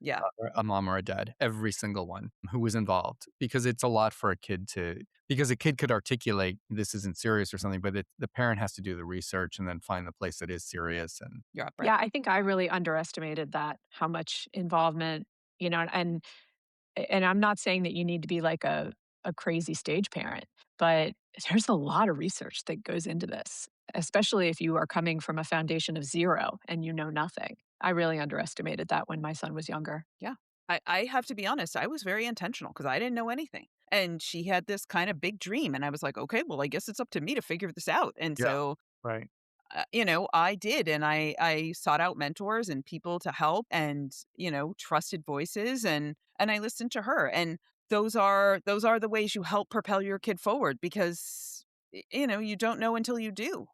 Yeah. Or a mom or a dad, every single one who was involved, because it's a lot for a kid because a kid could articulate this isn't serious or something, but the parent has to do the research and then find the place that is serious. And Yeah, right. Yeah, I think I really underestimated that, how much involvement, and I'm not saying that you need to be like a crazy stage parent, but there's a lot of research that goes into this, especially if you are coming from a foundation of 0 and you know nothing. I really underestimated that when my son was younger. Yeah. I have to be honest, I was very intentional because I didn't know anything. And she had this kind of big dream, and I was like, "Okay, well, I guess it's up to me to figure this out." And yeah, so, right. I did, and I sought out mentors and people to help and, trusted voices, and I listened to her. And those are the ways you help propel your kid forward because you don't know until you do.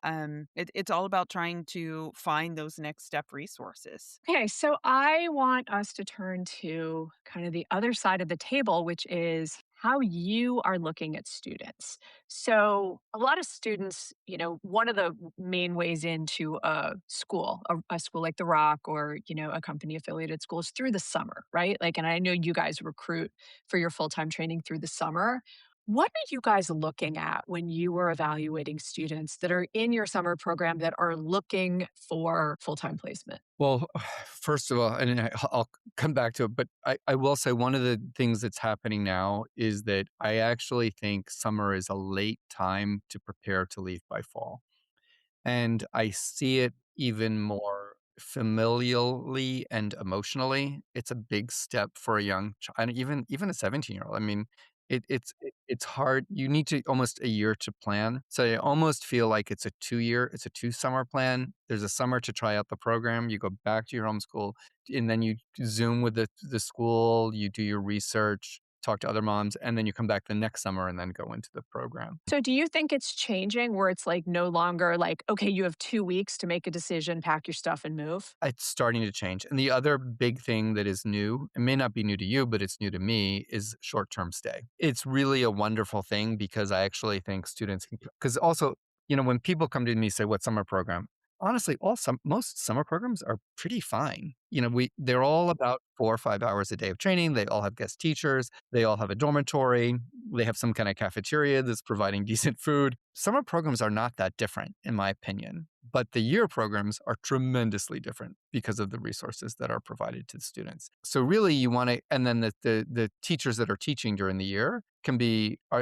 It's all about trying to find those next step resources. Okay, so I want us to turn to kind of the other side of the table, which is how you are looking at students. So, a lot of students, one of the main ways into a school like The Rock or, a company affiliated school is through the summer, right? Like, and I know you guys recruit for your full time training through the summer. What are you guys looking at when you are evaluating students that are in your summer program that are looking for full time placement? Well, first of all, and I'll come back to it, but I will say one of the things that's happening now is that I actually think summer is a late time to prepare to leave by fall. And I see it even more familially and emotionally. It's a big step for a young child, and even a 17-year-old. I mean, it's hard. You need to almost a year to plan. So I almost feel like it's a 2 summer plan. There's a summer to try out the program. You go back to your home school, and then you Zoom with the school, you do your research, talk to other moms, and then you come back the next summer and then go into the program. So do you think it's changing where it's like no longer like, okay, you have 2 weeks to make a decision, pack your stuff and move? It's starting to change. And the other big thing that is new, it may not be new to you, but it's new to me, is short term stay. It's really a wonderful thing because I actually think students can, because also, when people come to me and say, what summer program? Honestly, most summer programs are pretty fine. They're all about 4 or 5 hours a day of training. They all have guest teachers. They all have a dormitory. They have some kind of cafeteria that's providing decent food. Summer programs are not that different, in my opinion. But the year programs are tremendously different because of the resources that are provided to the students. So really you want to, and then the teachers that are teaching during the year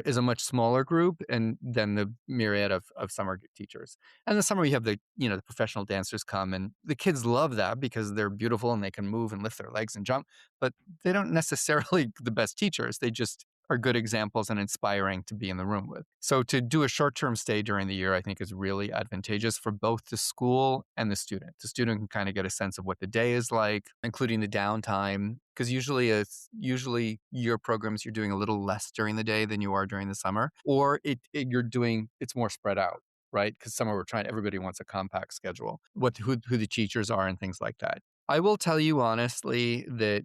is a much smaller group and than the myriad of summer teachers. And the summer you have the professional dancers come, and the kids love that because they're beautiful and they can move and lift their legs and jump, but they don't necessarily the best teachers. They just are good examples and inspiring to be in the room with. So to do a short-term stay during the year, I think is really advantageous for both the school and the student. The student can kind of get a sense of what the day is like, including the downtime, because usually year programs you're doing a little less during the day than you are during the summer, or it's more spread out. Right, because summer everybody wants a compact schedule. Who the teachers are and things like that. I will tell you honestly that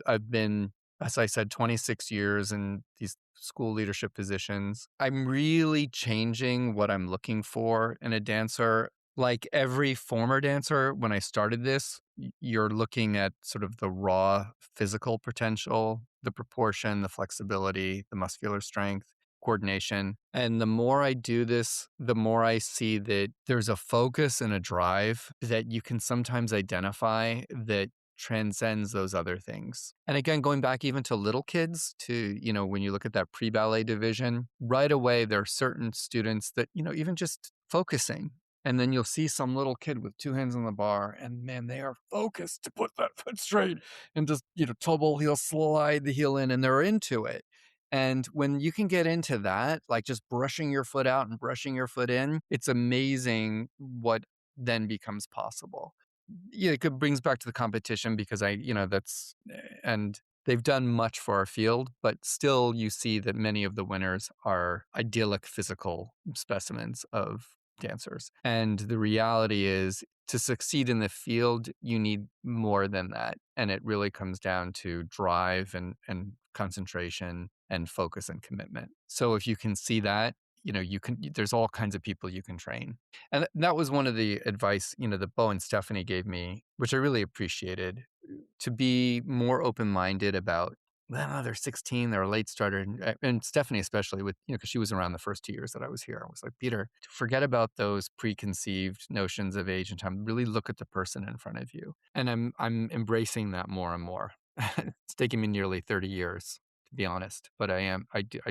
I've been, as I said, 26 years in these school leadership positions. I'm really changing what I'm looking for in a dancer. Like every former dancer, when I started this, you're looking at sort of the raw physical potential, the proportion, the flexibility, the muscular strength, coordination. And the more I do this, the more I see that there's a focus and a drive that you can sometimes identify that transcends those other things. And again, going back even to little kids, to, when you look at that pre-ballet division, right away, there are certain students that, even just focusing. And then you'll see some little kid with 2 hands on the bar, and man, they are focused to put that foot straight and just, double heel, slide the heel in, and they're into it. And when you can get into that, like just brushing your foot out and brushing your foot in, it's amazing what then becomes possible. Yeah, it brings back to the competition because and they've done much for our field, but still you see that many of the winners are idyllic physical specimens of dancers. And the reality is to succeed in the field, you need more than that. And it really comes down to drive and concentration and focus and commitment. So if you can see that, there's all kinds of people you can train. And that was one of the advice, that Bo and Stephanie gave me, which I really appreciated, to be more open-minded about, well, they're 16, they're a late starter. And Stephanie, especially with, because she was around the first 2 years that I was here. I was like, Peter, forget about those preconceived notions of age and time. Really look at the person in front of you. And I'm embracing that more and more. It's taken me nearly 30 years, to be honest, but I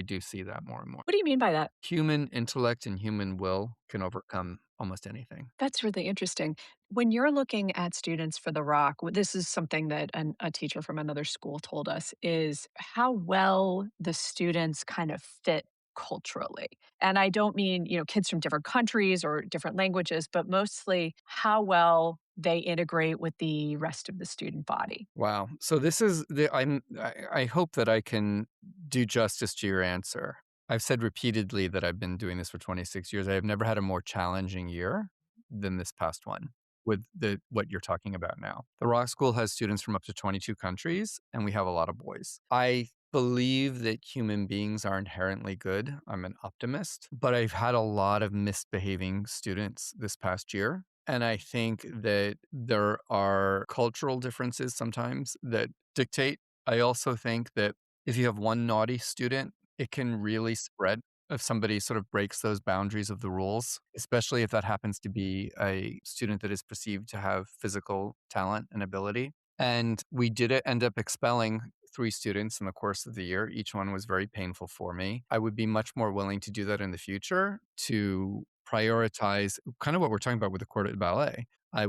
do see that more and more. What do you mean by that? Human intellect and human will can overcome almost anything. That's really interesting. When you're looking at students for the Rock, this is something that a teacher from another school told us is how well the students kind of fit culturally. And I don't mean, kids from different countries or different languages, but mostly how well they integrate with the rest of the student body. Wow. So this is I hope that I can do justice to your answer. I've said repeatedly that I've been doing this for 26 years. I have never had a more challenging year than this past one with what you're talking about now. The Rock School has students from up to 22 countries, and we have a lot of boys. I believe that human beings are inherently good. I'm an optimist, but I've had a lot of misbehaving students this past year. And I think that there are cultural differences sometimes that dictate. I also think that if you have one naughty student, it can really spread if somebody sort of breaks those boundaries of the rules, especially if that happens to be a student that is perceived to have physical talent and ability. And we did end up expelling 3 students in the course of the year. Each one was very painful for me. I would be much more willing to do that in the future to prioritize kind of what we're talking about with the court at ballet. I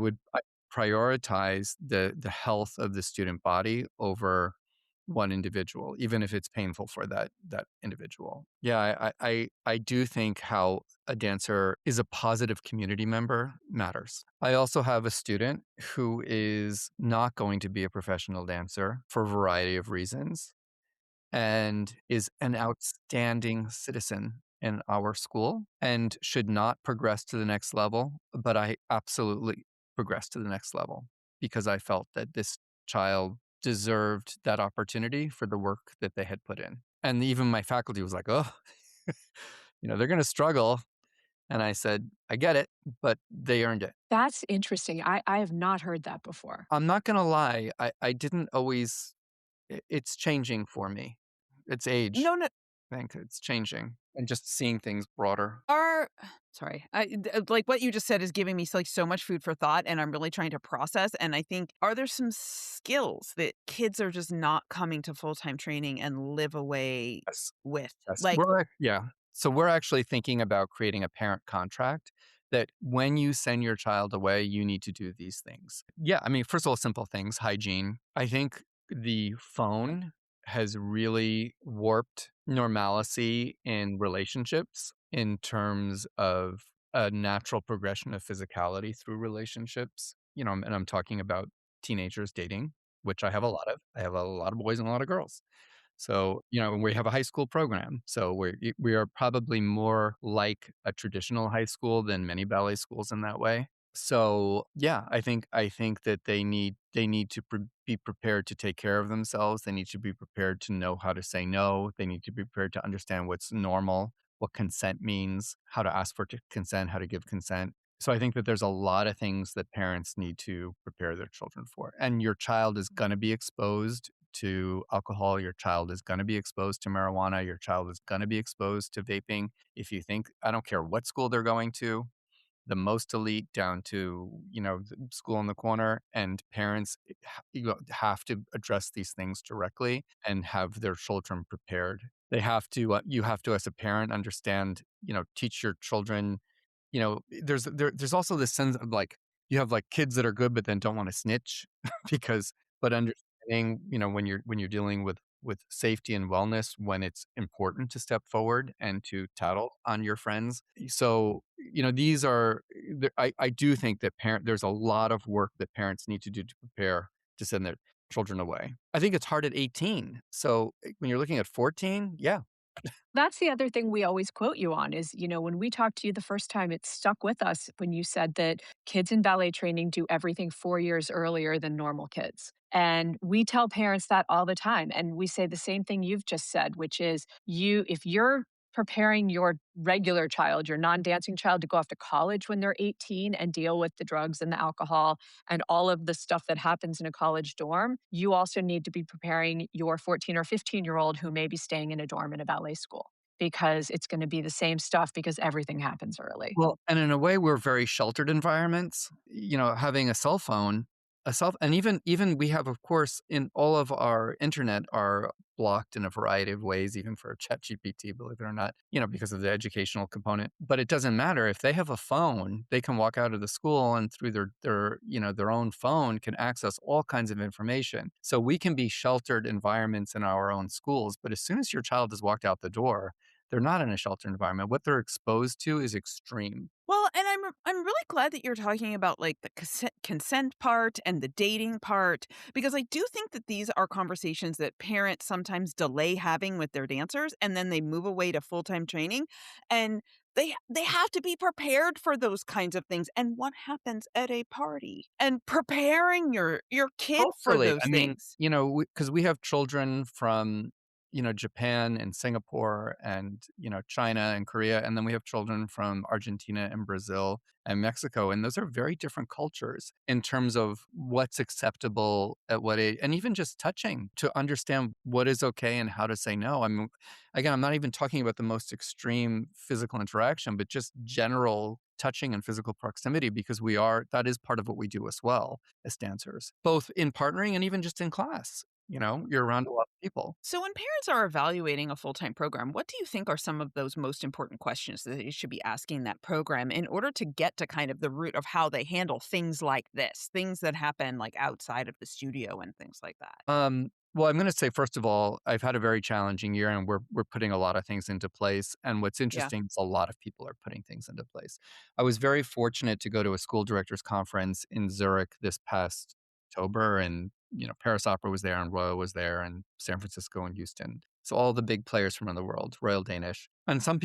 prioritize the health of the student body over one individual, even if it's painful for that individual. Yeah, I do think how a dancer is a positive community member matters. I also have a student who is not going to be a professional dancer for a variety of reasons and is an outstanding citizen in our school and should not progress to the next level. But I absolutely progressed to the next level because I felt that this child deserved that opportunity for the work that they had put in. And even my faculty was like, oh, they're going to struggle. And I said, I get it, but they earned it. That's interesting. I have not heard that before. I'm not going to lie. I didn't always, it's changing for me. It's age. No, no. I think it's changing and just seeing things broader. Are sorry. Like what you just said is giving me like so much food for thought, and I'm really trying to process. And I think, are there some skills that kids are just not coming to full-time training and live away Yes. with? Yes. Like, Yeah. So we're actually thinking about creating a parent contract that when you send your child away, you need to do these things. Yeah. I mean, first of all, simple things, hygiene. I think the phone has really warped normalcy in relationships in terms of a natural progression of physicality through relationships. And I'm talking about teenagers dating, which I have a lot of. I have a lot of boys and a lot of girls. So, we have a high school program. So we are probably more like a traditional high school than many ballet schools in that way. So, yeah, I think that they need to be prepared to take care of themselves. They need to be prepared to know how to say no. They need to be prepared to understand what's normal, what consent means, how to ask for consent, how to give consent. So I think that there's a lot of things that parents need to prepare their children for. And your child is going to be exposed to alcohol, your child is going to be exposed to marijuana, your child is going to be exposed to vaping. If you think, I don't care what school they're going to, the most elite down to, the school in the corner, and parents have to address these things directly and have their children prepared. They have to, you have to, as a parent, understand, teach your children, there's also this sense of like, you have like kids that are good, but then don't want to snitch but understanding, when you're dealing with safety and wellness, when it's important to step forward and to tattle on your friends. So, these are, I do think that there's a lot of work that parents need to do to prepare to send their children away. I think it's hard at 18. So when you're looking at 14, yeah. That's the other thing we always quote you on is, when we talked to you the first time, it stuck with us when you said that kids in ballet training do everything 4 years earlier than normal kids. And we tell parents that all the time. And we say the same thing you've just said, which is if you're preparing your regular child, your non-dancing child to go off to college when they're 18 and deal with the drugs and the alcohol and all of the stuff that happens in a college dorm, you also need to be preparing your 14 or 15-year-old who may be staying in a dorm in a ballet school because it's going to be the same stuff because everything happens early. Well, and in a way, we're very sheltered environments. Having a cell phone, and even we have, of course, in all of our internet are blocked in a variety of ways, even for ChatGPT, believe it or not, because of the educational component. But it doesn't matter if they have a phone; they can walk out of the school and through their own phone can access all kinds of information. So we can be sheltered environments in our own schools, but as soon as your child has walked out the door, they're not in a sheltered environment. What they're exposed to is extreme. Well, and I'm really glad that you're talking about like the consent part and the dating part because I do think that these are conversations that parents sometimes delay having with their dancers and then they move away to full-time training and they have to be prepared for those kinds of things and what happens at a party and preparing your kid for Culturally, those I mean, things. because we have children from, Japan and Singapore and, China and Korea, and then we have children from Argentina and Brazil and Mexico, and those are very different cultures in terms of what's acceptable at what age, and even just touching to understand what is okay and how to say no. I mean, again, I'm not even talking about the most extreme physical interaction, but just general touching and physical proximity because that is part of what we do as well as dancers, both in partnering and even just in class. You're around a lot of people. So, when parents are evaluating a full time program, what do you think are some of those most important questions that they should be asking that program in order to get to kind of the root of how they handle things like this, things that happen like outside of the studio and things like that? Well, I'm going to say first of all, I've had a very challenging year, and we're putting a lot of things into place. And what's Yeah. interesting is a lot of people are putting things into place. I was very fortunate to go to a school directors conference in Zurich this past October, and Paris Opera was there, and Royal was there, and San Francisco and Houston. So all the big players from around the world, Royal Danish, and some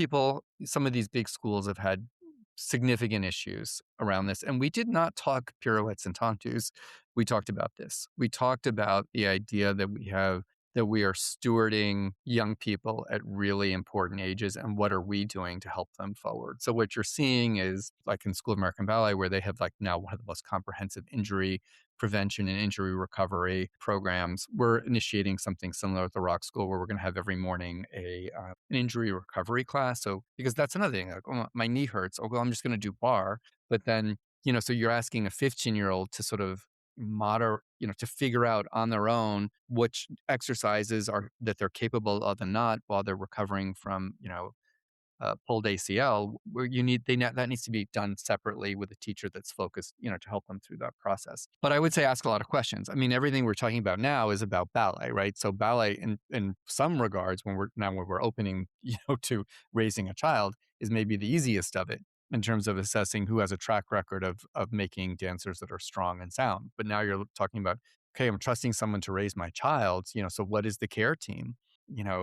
of these big schools have had significant issues around this. And we did not talk pirouettes and tantus. We talked about this. We talked about the idea that we are stewarding young people at really important ages and what are we doing to help them forward. So what you're seeing is like in School of American Ballet, where they have like now one of the most comprehensive injury prevention and injury recovery programs. We're initiating something similar at the Rock School where we're going to have every morning an injury recovery class. So because that's another thing, like, oh, my knee hurts. Oh, well, I'm just going to do bar. But then, so you're asking a 15-year-old to sort of to figure out on their own which exercises are that they're capable of and not while they're recovering from, pulled ACL, where that needs to be done separately with a teacher that's focused, to help them through that process. But I would say ask a lot of questions. I mean, everything we're talking about now is about ballet, right? So ballet, in some regards, when we're opening, to raising a child, is maybe the easiest of it in terms of assessing who has a track record of making dancers that are strong and sound. But now you're talking about, okay, I'm trusting someone to raise my child. So what is the care team?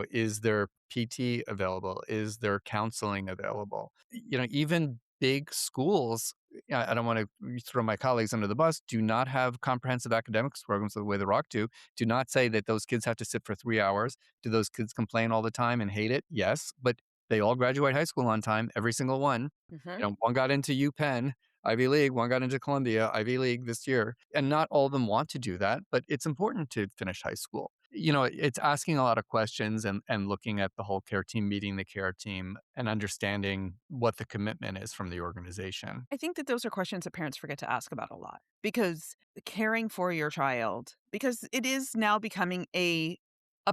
Is there PT available? Is there counseling available? Even big schools, I don't want to throw my colleagues under the bus, do not have comprehensive academics programs the way the Rock do. Do not say that those kids have to sit for 3 hours. Do those kids complain all the time and hate it? Yes, but they all graduate high school on time, every single one. Mhm. One got into UPenn, Ivy League, one got into Columbia, Ivy League this year. And not all of them want to do that, but it's important to finish high school. It's asking a lot of questions and looking at the whole care team, meeting the care team, and understanding what the commitment is from the organization. I think that those are questions that parents forget to ask about a lot because caring for your child, because it is now becoming a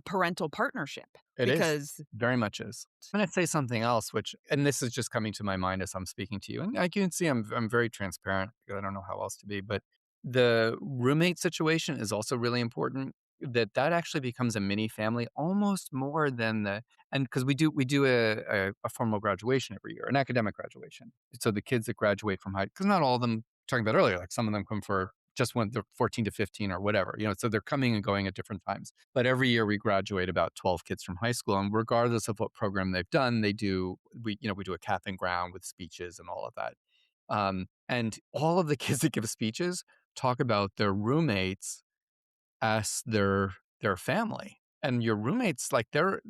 parental partnership It is. because Very much is. I'm going to say something else, and this is just coming to my mind as I'm speaking to you. And I can see I'm very transparent because I don't know how else to be. But the roommate situation is also really important. That actually becomes a mini family almost more than and because we do a formal graduation every year, an academic graduation. So the kids that graduate from high, because not all of them, talking about earlier, like some of them come for just when they're 14 to 15 or whatever, so they're coming and going at different times. But every year we graduate about 12 kids from high school. And regardless of what program they've done, we do a cap and ground with speeches and all of that. And all of the kids that give speeches talk about their roommates as their family. And your roommates, like they're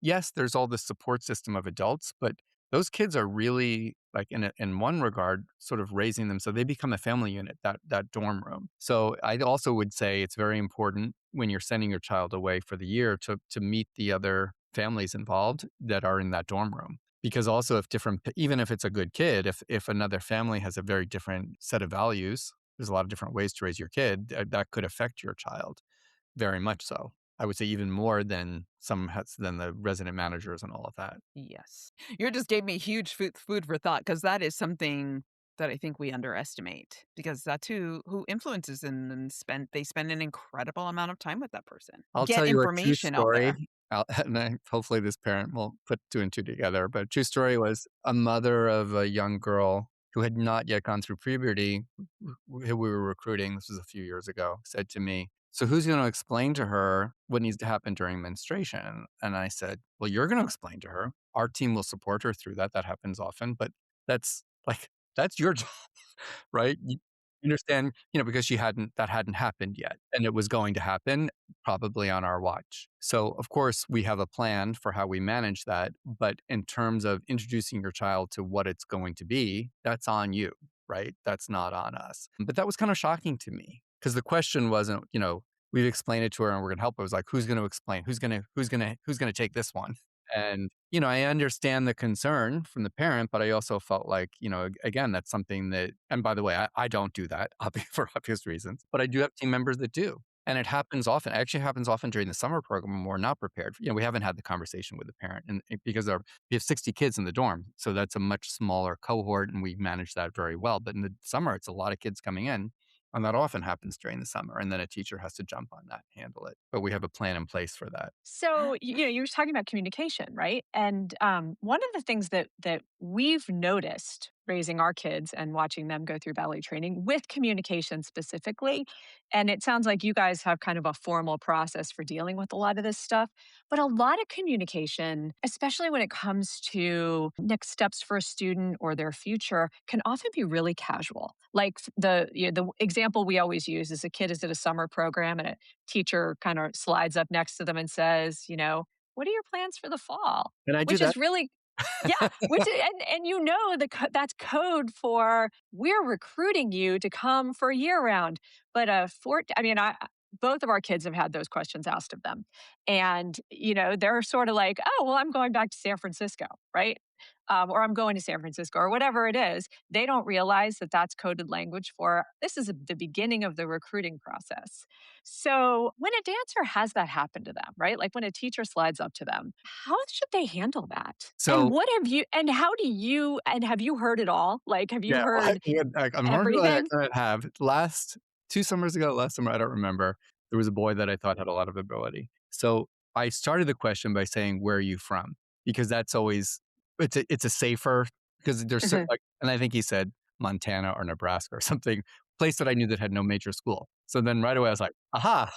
yes, there's all this support system of adults, but those kids are really like in one regard, sort of raising them. So they become a family unit, that dorm room. So I also would say it's very important when you're sending your child away for the year to meet the other families involved that are in that dorm room. Because also even if it's a good kid, if another family has a very different set of values, there's a lot of different ways to raise your kid that could affect your child very much so. I would say even more than the resident managers and all of that. yes. You just gave me huge food for thought because that is something that I think we underestimate because that's who influences and spend an incredible amount of time with that person. I'll Get tell you a true information out story. there. and hopefully this parent will put two and two together. But true story was a mother of a young girl who had not yet gone through puberty, who we were recruiting. This was a few years ago. Said to me, "So who's going to explain to her what needs to happen during menstruation?" And I said, "Well, you're going to explain to her. Our team will support her through that. That happens often, but that's like that's your job, right? You understand, because that hadn't happened yet, and it was going to happen probably on our watch. So, of course, we have a plan for how we manage that. But in terms of introducing your child to what it's going to be, that's on you, right? That's not on us. But that was kind of shocking to me because the question wasn't, we've explained it to her and we're going to help her. It was like, who's going to explain? Who's going to take this one? And, I understand the concern from the parent, but I also felt like, again, that's something that, and by the way, I don't do that for obvious reasons, but I do have team members that do. And it happens often. It actually happens often during the summer program when we're not prepared. We haven't had the conversation with the parent and because we have 60 kids in the dorm. So that's a much smaller cohort and we manage that very well. But in the summer, it's a lot of kids coming in. And that often happens during the summer. And then a teacher has to jump on that and handle it. But we have a plan in place for that. So, you were talking about communication, right? And one of the things that we've noticed raising our kids and watching them go through ballet training with communication specifically, and it sounds like you guys have kind of a formal process for dealing with a lot of this stuff, but a lot of communication, especially when it comes to next steps for a student or their future, can often be really casual. Like the example we always use is a kid is at a summer program and a teacher kind of slides up next to them and says, "What are your plans for the fall?" And I do Which that. is really yeah, which is, and that's code for we're recruiting you to come for year round. But I mean, both of our kids have had those questions asked of them, and they're sort of like, "Oh, well, I'm going back to San Francisco, right?" Or I'm going to San Francisco, or whatever it is. They don't realize that that's coded language for this is the beginning of the recruiting process. So when a dancer has that happen to them, right? Like when a teacher slides up to them, how should they handle that? And So have you heard it all? Like, have you yeah, well, heard unfortunately, I everything? couldn't have. Last summer, I don't remember, there was a boy that I thought had a lot of ability. So I started the question by saying, "Where are you from?" Because that's always it's a safer because and I think he said Montana or Nebraska or something, place that I knew that had no major school. So then right away I was like, "Aha!"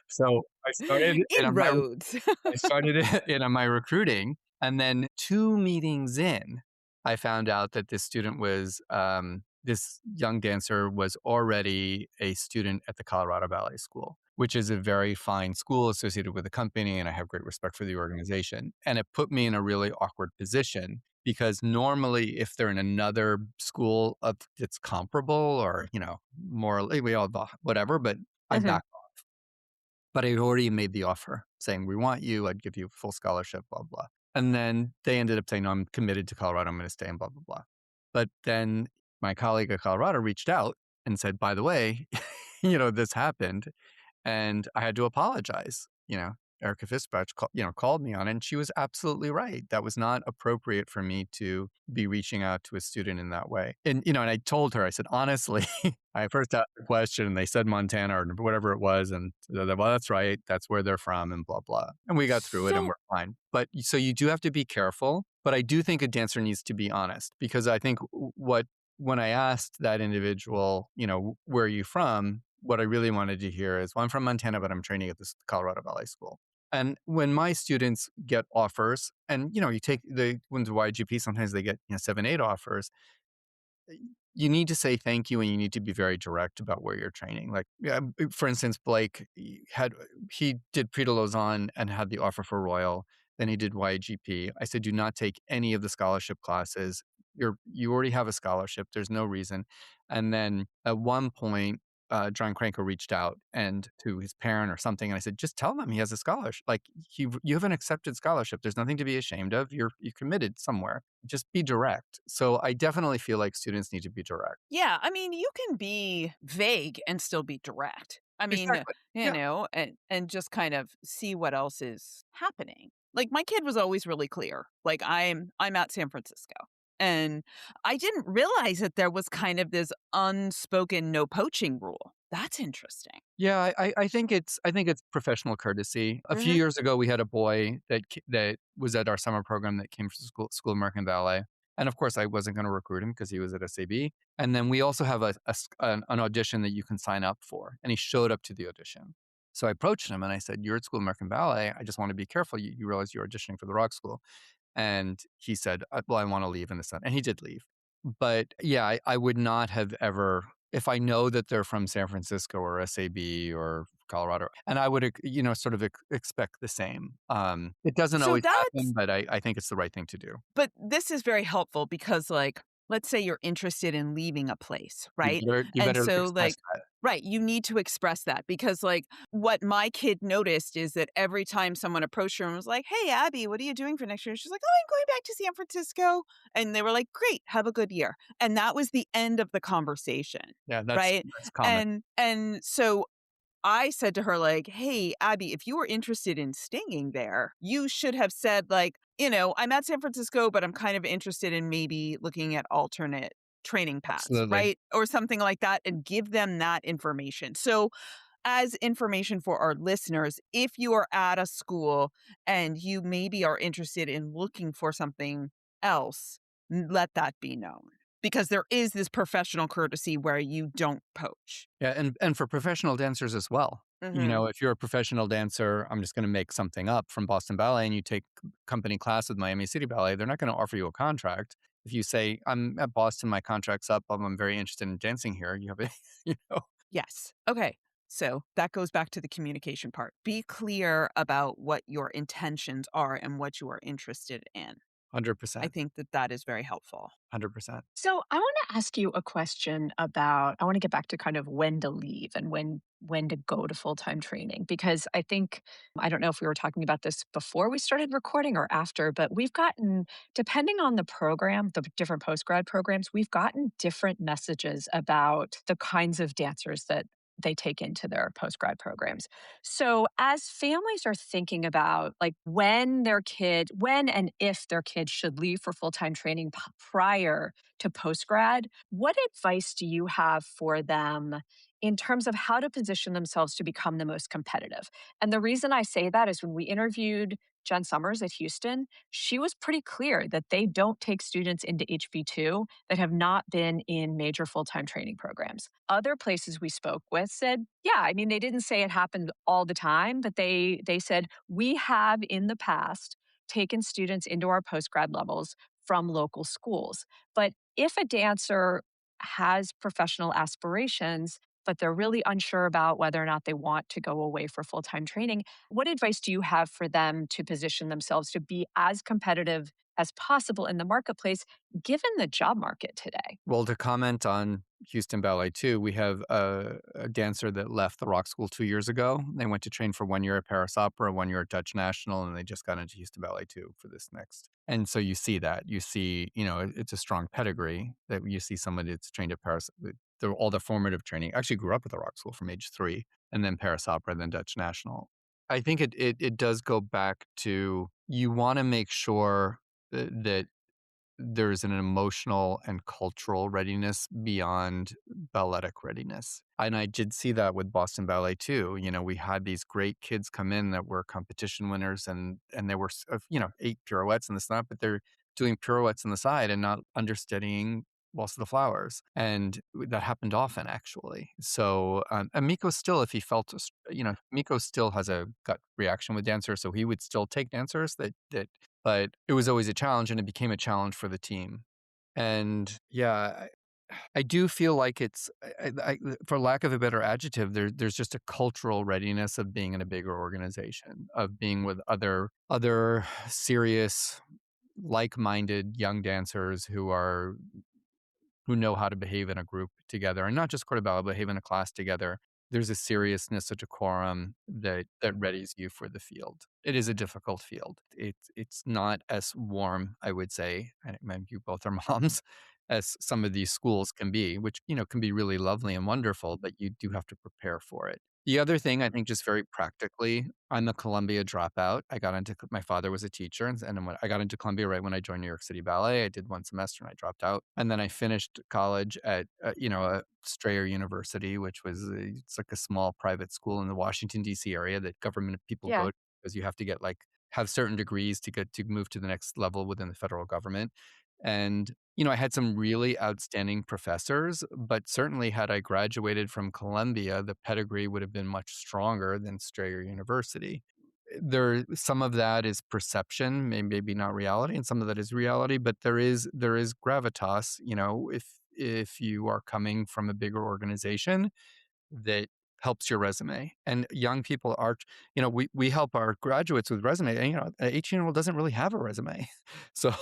So Inroads. I started it in my recruiting, and then 2 meetings in, I found out that this young dancer was already a student at the Colorado Ballet School, which is a very fine school associated with the company, and I have great respect for the organization. And it put me in a really awkward position because normally if they're in another school that's comparable or, more we all whatever, but I Mhm. back but I already made the offer saying, "We want you. I'd give you full scholarship, blah, blah." And then they ended up saying, "No, I'm committed to Colorado. I'm going to stay and blah, blah, blah." But then my colleague at Colorado reached out and said, "By the way, this happened." And I had to apologize, Erica Fitzpatrick, called me on it, and she was absolutely right. That was not appropriate for me to be reaching out to a student in that way. And I told her, I said, "Honestly, I first asked the question and they said Montana or whatever it was. And they're like, well, that's right. That's where they're from and blah, blah." And we got through it and So we're fine. But so you do have to be careful. But I do think a dancer needs to be honest because I think when I asked that individual, "Where are you from?" What I really wanted to hear is, "Well, I'm from Montana, but I'm training at this Colorado Ballet School." And when my students get offers, and you take the ones YGP, sometimes they get 7, 8 offers. You need to say thank you, and you need to be very direct about where you're training. Like, yeah, for instance, Blake he did Prix de Lausanne and had the offer for Royal. Then he did YGP. I said, "Do not take any of the scholarship classes. You already have a scholarship. There's no reason." And then at one point, John Cranko reached out and to his parent or something, and I said, "Just tell them he has a scholarship. Like you have an accepted scholarship. There's nothing to be ashamed of. You're committed somewhere. Just be direct." So I definitely feel like students need to be direct. yeah, I mean, you can be vague and still be direct. I mean, Exactly. Yeah. and just kind of see what else is happening. Like my kid was always really clear. Like I'm at San Francisco. And I didn't realize that there was kind of this unspoken no poaching rule. That's interesting. Yeah, I think it's professional courtesy. A few Mhm. years ago, we had a boy that was at our summer program that came from School of American Ballet, and of course, I wasn't going to recruit him because he was at SAB. And then we also have an audition that you can sign up for, and he showed up to the audition. So I approached him and I said, "You're at School of American Ballet. I just want to be careful. You realize you're auditioning for the Rock School." And he said, "Well, I want to leave in the sun," and he did leave. But yeah, I would not have ever, if I know that they're from San Francisco or SAB or Colorado, and I would, sort of expect the same. It doesn't So always happen, that's but I think it's the right thing to do. But this is very helpful because, like, let's say you're interested in leaving a place, right? You And better so, express like, that. right, you need to express that because, like, what my kid noticed is that every time someone approached her and was like, "Hey, Abby, what are you doing for next year?" She's like, "Oh, I'm going back to San Francisco." And they were like, "Great, have a good year." And that was the end of the conversation, Yeah, right? that's common. And so I said to her, like, "Hey, Abby, if you were interested in staying there, you should have said, like, I'm at San Francisco, but I'm kind of interested in maybe looking at alternate training paths, Absolutely. right? Or something like that, and give them that information." So, as information for our listeners, if you are at a school and you maybe are interested in looking for something else, let that be known because there is this professional courtesy where you don't poach. Yeah, and for professional dancers as well. Mhm. If you're a professional dancer, I'm just going to make something up from Boston Ballet, and you take company class with Miami City Ballet, they're not going to offer you a contract. If you say, "I'm at Boston, my contract's up, I'm very interested in dancing here," you have a, you know, Yes. Okay. So that goes back to the communication part. Be clear about what your intentions are and what you are interested in. I 100%, think that that is very helpful. 100%. So I want to ask you a question about I want to get back to kind of when to leave and when to go to full-time training because I think I don't know if we were talking about this before we started recording or after, but we've gotten depending on the program, the different postgrad programs, we've gotten different messages about the kinds of dancers that they take into their postgrad programs. So as families are thinking about like when and if their kids should leave for full-time training prior to postgrad, what advice do you have for them in terms of how to position themselves to become the most competitive? And the reason I say that is when we interviewed Jen Summers at Houston, she was pretty clear that they don't take students into HB2 that have not been in major full time training programs. Other places we spoke with said, yeah, I mean, they didn't say it happened all the time, but they said, we have in the past taken students into our postgrad levels from local schools. But if a dancer has professional aspirations, but they're really unsure about whether or not they want to go away for full time training, what advice do you have for them to position themselves to be as competitive as possible in the marketplace, given the job market today? Well, to comment on Houston Ballet too, we have a dancer that left the Rock School 2 years ago. They went to train for 1 year at Paris Opera, 1 year at Dutch National, and they just got into Houston Ballet too for this next. And so you see that. You see, it's a strong pedigree that you see somebody that's trained at Paris. All the formative training actually grew up at the Rock School from age 3, and then Paris Opera, then Dutch National. I think it does go back to you want to make sure that there's an emotional and cultural readiness beyond balletic readiness. And I did see that with Boston Ballet too. We had these great kids come in that were competition winners and they were, 8 pirouettes and this and that, but they're doing pirouettes on the side and not understudying Waltz of the Flowers. And that happened often actually. So, and Miko still, if he felt, Miko still has a gut reaction with dancers. So he would still take dancers but it was always a challenge and it became a challenge for the team. And yeah, I do feel like for lack of a better adjective, there's just a cultural readiness of being in a bigger organization, of being with other serious, like-minded young dancers who know how to behave in a group together and not just Cordobella, behave in a class together. There's a seriousness, a decorum that readies you for the field. It is a difficult field. It's not as warm, I would say, and you both are moms, as some of these schools can be, which can be really lovely and wonderful, but you do have to prepare for it. The other thing, I think, just very practically, I'm a Columbia dropout. I got into my father was a teacher, and then when I got into Columbia right when I joined New York City Ballet. I did one semester and I dropped out, and then I finished college at a Strayer University, which was it's like a small private school in the Washington D.C. area that government people go Yeah. to because you have to get like have certain degrees to get to move to the next level within the federal government, and I had some really outstanding professors, but certainly had I graduated from Columbia, the pedigree would have been much stronger than Strayer University. Some of that is perception, maybe not reality, and some of that is reality, but there is gravitas, if you are coming from a bigger organization that helps your resume. And young people are, we help our graduates with resume. And, an 18-year-old doesn't really have a resume. So,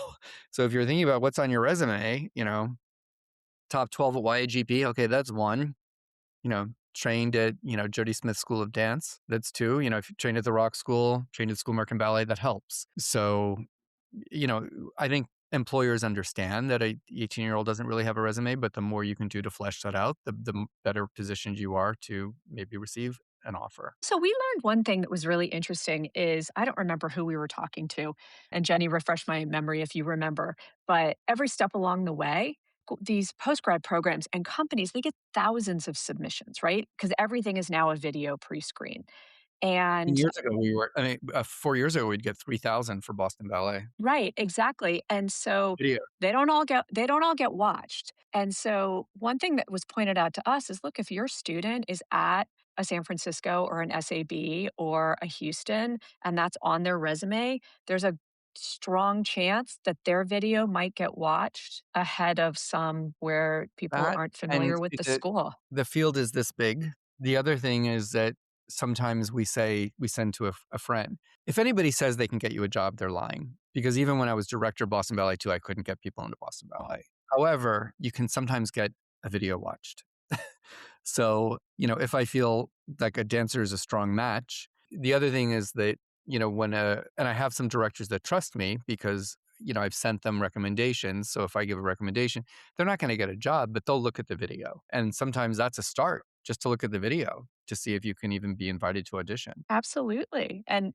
so if you're thinking about what's on your resume, top 12 at YAGP, okay, that's one. Trained at, Jody Smith School of Dance, that's two. If you trained at the Rock School, trained at School American Ballet, that helps. So you know, I think employers understand that a 18-year-old doesn't really have a resume, but the more you can do to flesh that out, the better positioned you are to maybe receive an offer. So we learned one thing that was really interesting is I don't remember who we were talking to, and Jenny, refresh my memory if you remember, but every step along the way, these postgrad programs and companies, they get thousands of submissions, right? Because everything is now a video pre-screen. And Years ago, 4 years ago, we'd get 3,000 for Boston Ballet. right, exactly. And so Video. they don't all get watched. And so one thing that was pointed out to us is look, if your student is at a San Francisco or an SAB or a Houston and that's on their resume, there's a strong chance that their video might get watched ahead of some where people That aren't and familiar with the school. the field is this big. The other thing is that sometimes we send to a friend. If anybody says they can get you a job, they're lying. Because even when I was director of Boston Ballet too, I couldn't get people into Boston Ballet. However, you can sometimes get a video watched. So, if I feel like a dancer is a strong match, the other thing is that, and I have some directors that trust me because, I've sent them recommendations. So if I give a recommendation, they're not going to get a job, but they'll look at the video. And sometimes that's a start just to look at the video to see if you can even be invited to audition. Absolutely. And,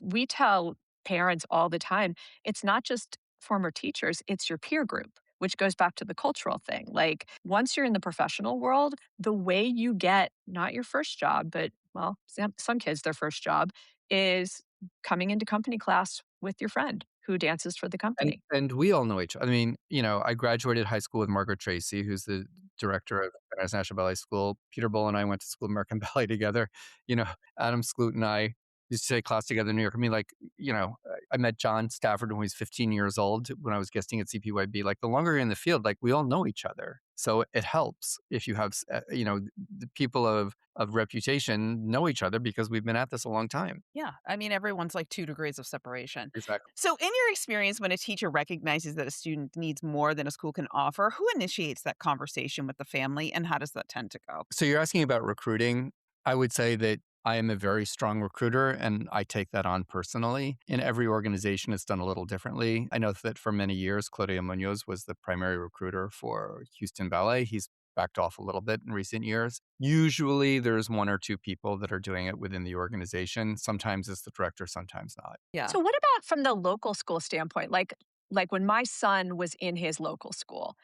we tell parents all the time it's not just former teachers, it's your peer group, which goes back to the cultural thing. Like, once you're in the professional world, the way you get not your first job, but, well, some kids, their first job is coming into company class with your friend who dances for the And company. and we all know each other. I mean, I graduated high school with Margaret Tracy, who's the director of Paris National Ballet School. Peter Bull and I went to School of American Ballet together. You know, Adam Skloot and I used to take class together in New York. I mean, like, I met John Stafford when he was 15 years old when I was guesting at CPYB. Like, the longer you're in the field, like, we all know each other. So it helps if you have, the people of reputation know each other because we've been at this a long time. Yeah. I mean, everyone's like 2 degrees of separation. Exactly. So, in your experience, when a teacher recognizes that a student needs more than a school can offer, who initiates that conversation with the family and how does that tend to go? So you're asking about recruiting. I would say that I am a very strong recruiter and I take that on personally. In every organization, it's done a little differently. I know that for many years, Claudio Munoz was the primary recruiter for Houston Ballet. He's backed off a little bit in recent years. Usually there's one or two people that are doing it within the organization. Sometimes it's the director, sometimes not. Yeah. So what about from the local school standpoint? Like when my son was in his local school,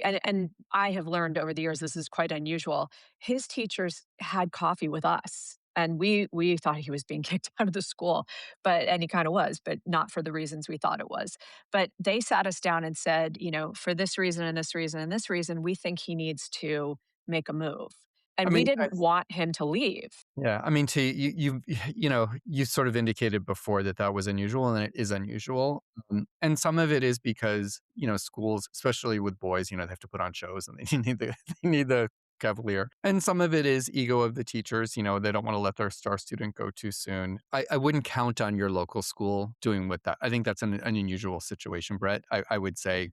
and I have learned over the years this is quite unusual. His teachers had coffee with us. And we thought he was being kicked out of the school, and he kind of was, but not for the reasons we thought it was. But they sat us down and said, for this reason and this reason and this reason, we think he needs to make a move. I And we mean, didn't want him to leave. yeah, I mean, to you sort of indicated before that that was unusual, and it is unusual. And some of it is because schools, especially with boys, they have to put on shows and they need the cavalier. And some of it is ego of the teachers. They don't want to let their star student go too soon. I wouldn't count on your local school doing with that. I think that's an unusual situation, Brett. I would say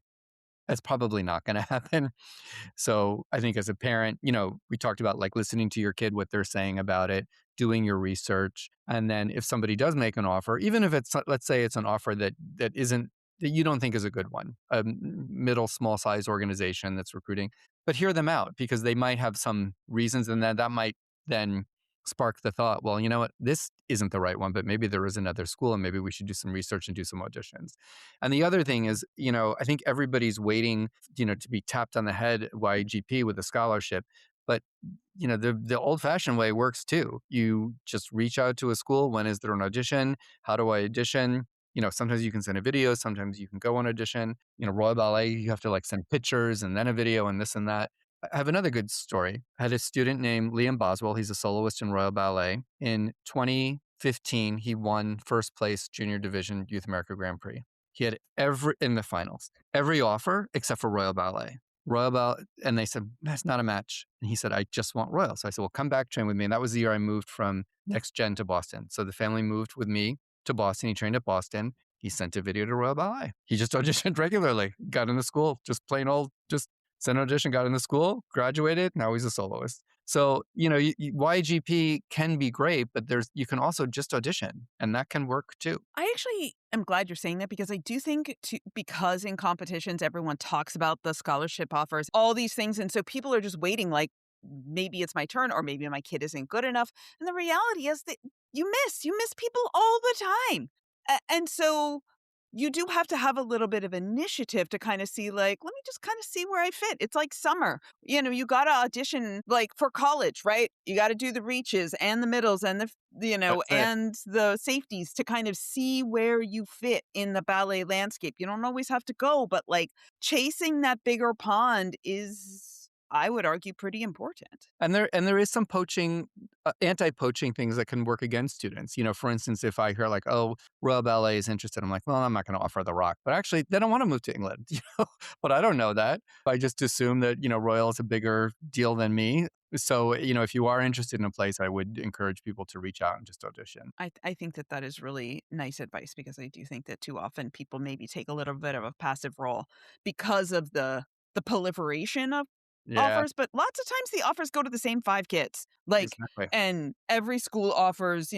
that's probably not going to happen. So I think as a parent, we talked about like listening to your kid, what they're saying about it, doing your research. And then if somebody does make an offer, even if it's, let's say it's an offer that isn't, that you don't think is a good one, a middle, small size organization that's recruiting, but hear them out because they might have some reasons and that might then sparked the thought, well, you know what, this isn't the right one, but maybe there is another school and maybe we should do some research and do some auditions. And the other thing is, I think everybody's waiting, to be tapped on the head YGP with a scholarship. But, the old fashioned way works too. You just reach out to a school. When is there an audition? How do I audition? Sometimes you can send a video, sometimes you can go on audition. Royal Ballet, you have to like send pictures and then a video and this and that. I have another good story. I had a student named Liam Boswell. He's a soloist in Royal Ballet. In 2015, he won first place Junior Division Youth America Grand Prix. He had in the finals, every offer except for Royal Ballet. Royal Ballet, and they said, that's not a match. And he said, I just want Royal. So I said, well, come back, train with me. And that was the year I moved from Next Gen to Boston. So the family moved with me to Boston. He trained at Boston. He sent a video to Royal Ballet. He just auditioned regularly, got into school, just plain old, just sent an audition, got into school, graduated. Now he's a soloist. So, YGP can be great, but you can also just audition and that can work too. I actually am glad you're saying that because I do think because in competitions, everyone talks about the scholarship offers, all these things. And so people are just waiting like, maybe it's my turn or maybe my kid isn't good enough. And the reality is that you miss people all the time. And so you do have to have a little bit of initiative to kind of see like, let me just kind of see where I fit. It's like summer. You got to audition like for college, right? You got to do the reaches and the middles and That's it. and the safeties to kind of see where you fit in the ballet landscape. You don't always have to go, but like chasing that bigger pond is, I would argue, pretty important. And there is some poaching, anti-poaching things that can work against students. For instance, if I hear like, oh, Royal Ballet is interested, I'm like, well, I'm not going to offer the Rock. But actually, they don't want to move to England. But I don't know that. I just assume that Royal is a bigger deal than me. So if you are interested in a place, I would encourage people to reach out and just audition. I think that is really nice advice because I do think that too often people maybe take a little bit of a passive role because of the proliferation of Yeah, offers, but lots of times the offers go to the same 5 kids. Like, exactly. and every school offers,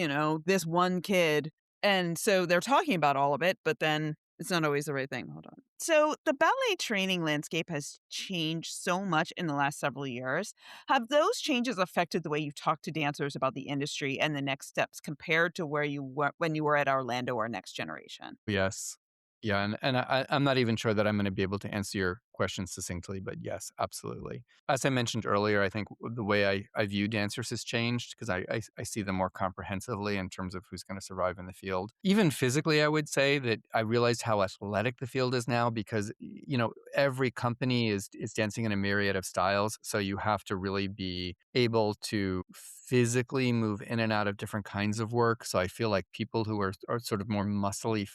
this one kid. And so they're talking about all of it, but then it's not always the right thing. Hold on. So the ballet training landscape has changed so much in the last several years. Have those changes affected the way you talk to dancers about the industry and the next steps compared to where you were when you were at Orlando or Next Generation? Yes. Yeah, and I'm not even sure that I'm going to be able to answer your question succinctly, but yes, absolutely. As I mentioned earlier, I think the way I view dancers has changed because I see them more comprehensively in terms of who's going to survive in the field. Even physically, I would say that I realized how athletic the field is now because, every company is dancing in a myriad of styles. So you have to really be able to physically move in and out of different kinds of work. So I feel like people who are sort of more muscly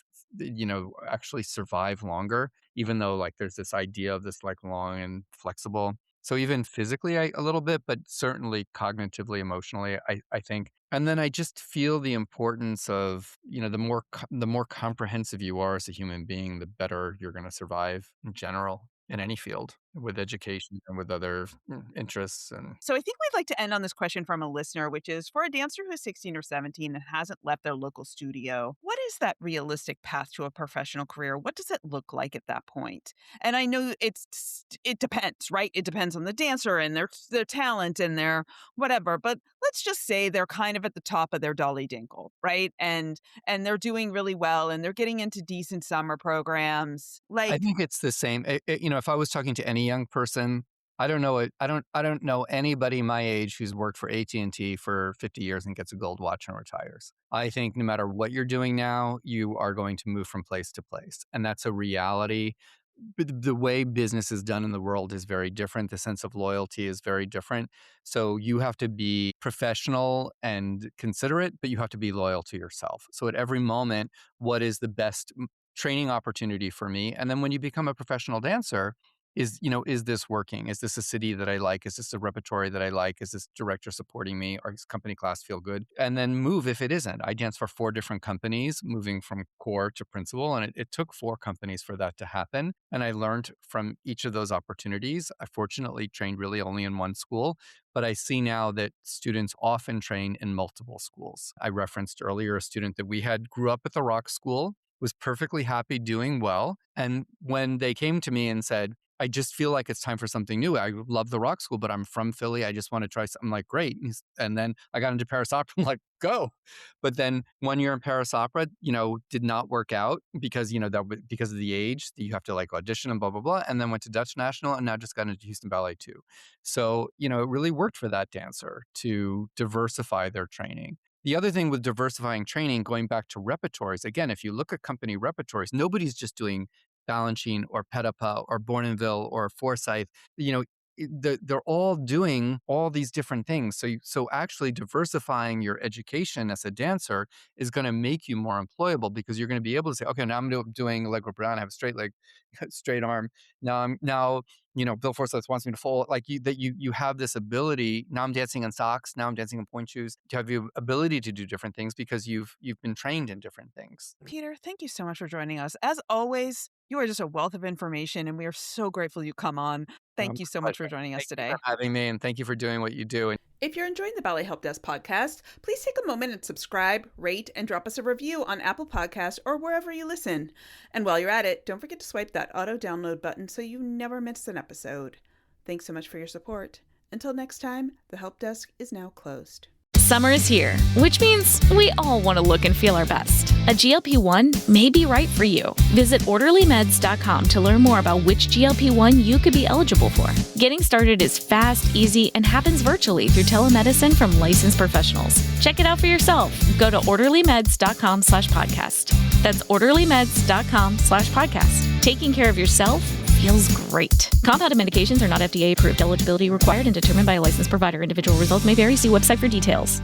actually survive longer, even though like there's this idea of this like long and flexible. So even physically, a little bit, but certainly cognitively, emotionally, I think. And then I just feel the importance of, the more comprehensive you are as a human being, the better you're going to survive in general in any field with education and with other interests. And So I think we'd like to end on this question from a listener, which is for a dancer who's 16 or 17 and hasn't left their local studio, what is that realistic path to a professional career? What does it look like at that point? And I know it depends, right? It depends on the dancer and their talent and their whatever. But let's just say they're kind of at the top of their Dolly Dinkle, right? And they're doing really well and they're getting into decent summer programs. I Like, think it's the same. If I was talking to any young person, I don't know it. I don't know anybody my age who's worked for AT&T for 50 years and gets a gold watch and retires. I think no matter what you're doing now, you are going to move from place to place, and that's a reality. But the way business is done in the world is very different. The sense of loyalty is very different. So you have to be professional and considerate, but you have to be loyal to yourself. So at every moment, what is the best training opportunity for me? And then when you become a professional dancer, is this working? Is this a city that I like? Is this a repertory that I like? Is this director supporting me? Or does company class feel good? And then move if it isn't. I danced for 4 different companies, moving from core to principal. And it took 4 companies for that to happen. And I learned from each of those opportunities. I fortunately trained really only in one school, but I see now that students often train in multiple schools. I referenced earlier a student that we had grew up at the Rock School, was perfectly happy doing well. And when they came to me and said, I just feel like it's time for something new. I love the rock school, but I'm from Philly. I just want to try something. I'm like, great. And then I got into Paris Opera. I'm like, go. But then 1 year in Paris Opera, did not work out because, because of the age, you have to like audition and blah, blah, blah. And then went to Dutch National and now just got into Houston Ballet too. So, it really worked for that dancer to diversify their training. The other thing with diversifying training, going back to repertories, again, if you look at company repertories, nobody's just doing Balanchine or Petapa or Bournonville or Forsyth. They're all doing all these different things. So actually diversifying your education as a dancer is going to make you more employable because you're going to be able to say, okay, now I'm doing Allegro Brown. I have a straight leg, straight arm. Now Bill Forsyth wants me to fold. Like you have this ability. Now I'm dancing in socks. Now I'm dancing in point shoes. You have the ability to do different things because you've been trained in different things. Peter, thank you so much for joining us. As always, you are just a wealth of information, and we are so grateful you come on. Thank you so much for joining us today. Thank you for having me, and thank you for doing what you do. If you're enjoying the Ballet Help Desk podcast, please take a moment and subscribe, rate, and drop us a review on Apple Podcasts or wherever you listen. And while you're at it, don't forget to swipe that auto-download button so you never miss an episode. Thanks so much for your support. Until next time, the Help Desk is now closed. Summer is here, which means we all want to look and feel our best. A GLP-1 may be right for you. Visit orderlymeds.com to learn more about which GLP-1 you could be eligible for. Getting started is fast, easy, and happens virtually through telemedicine from licensed professionals. Check it out for yourself. Go to orderlymeds.com/podcast. That's orderlymeds.com/podcast. Taking care of yourself feels great. Compounded medications are not FDA approved. Eligibility required and determined by a licensed provider. Individual results may vary. See website for details.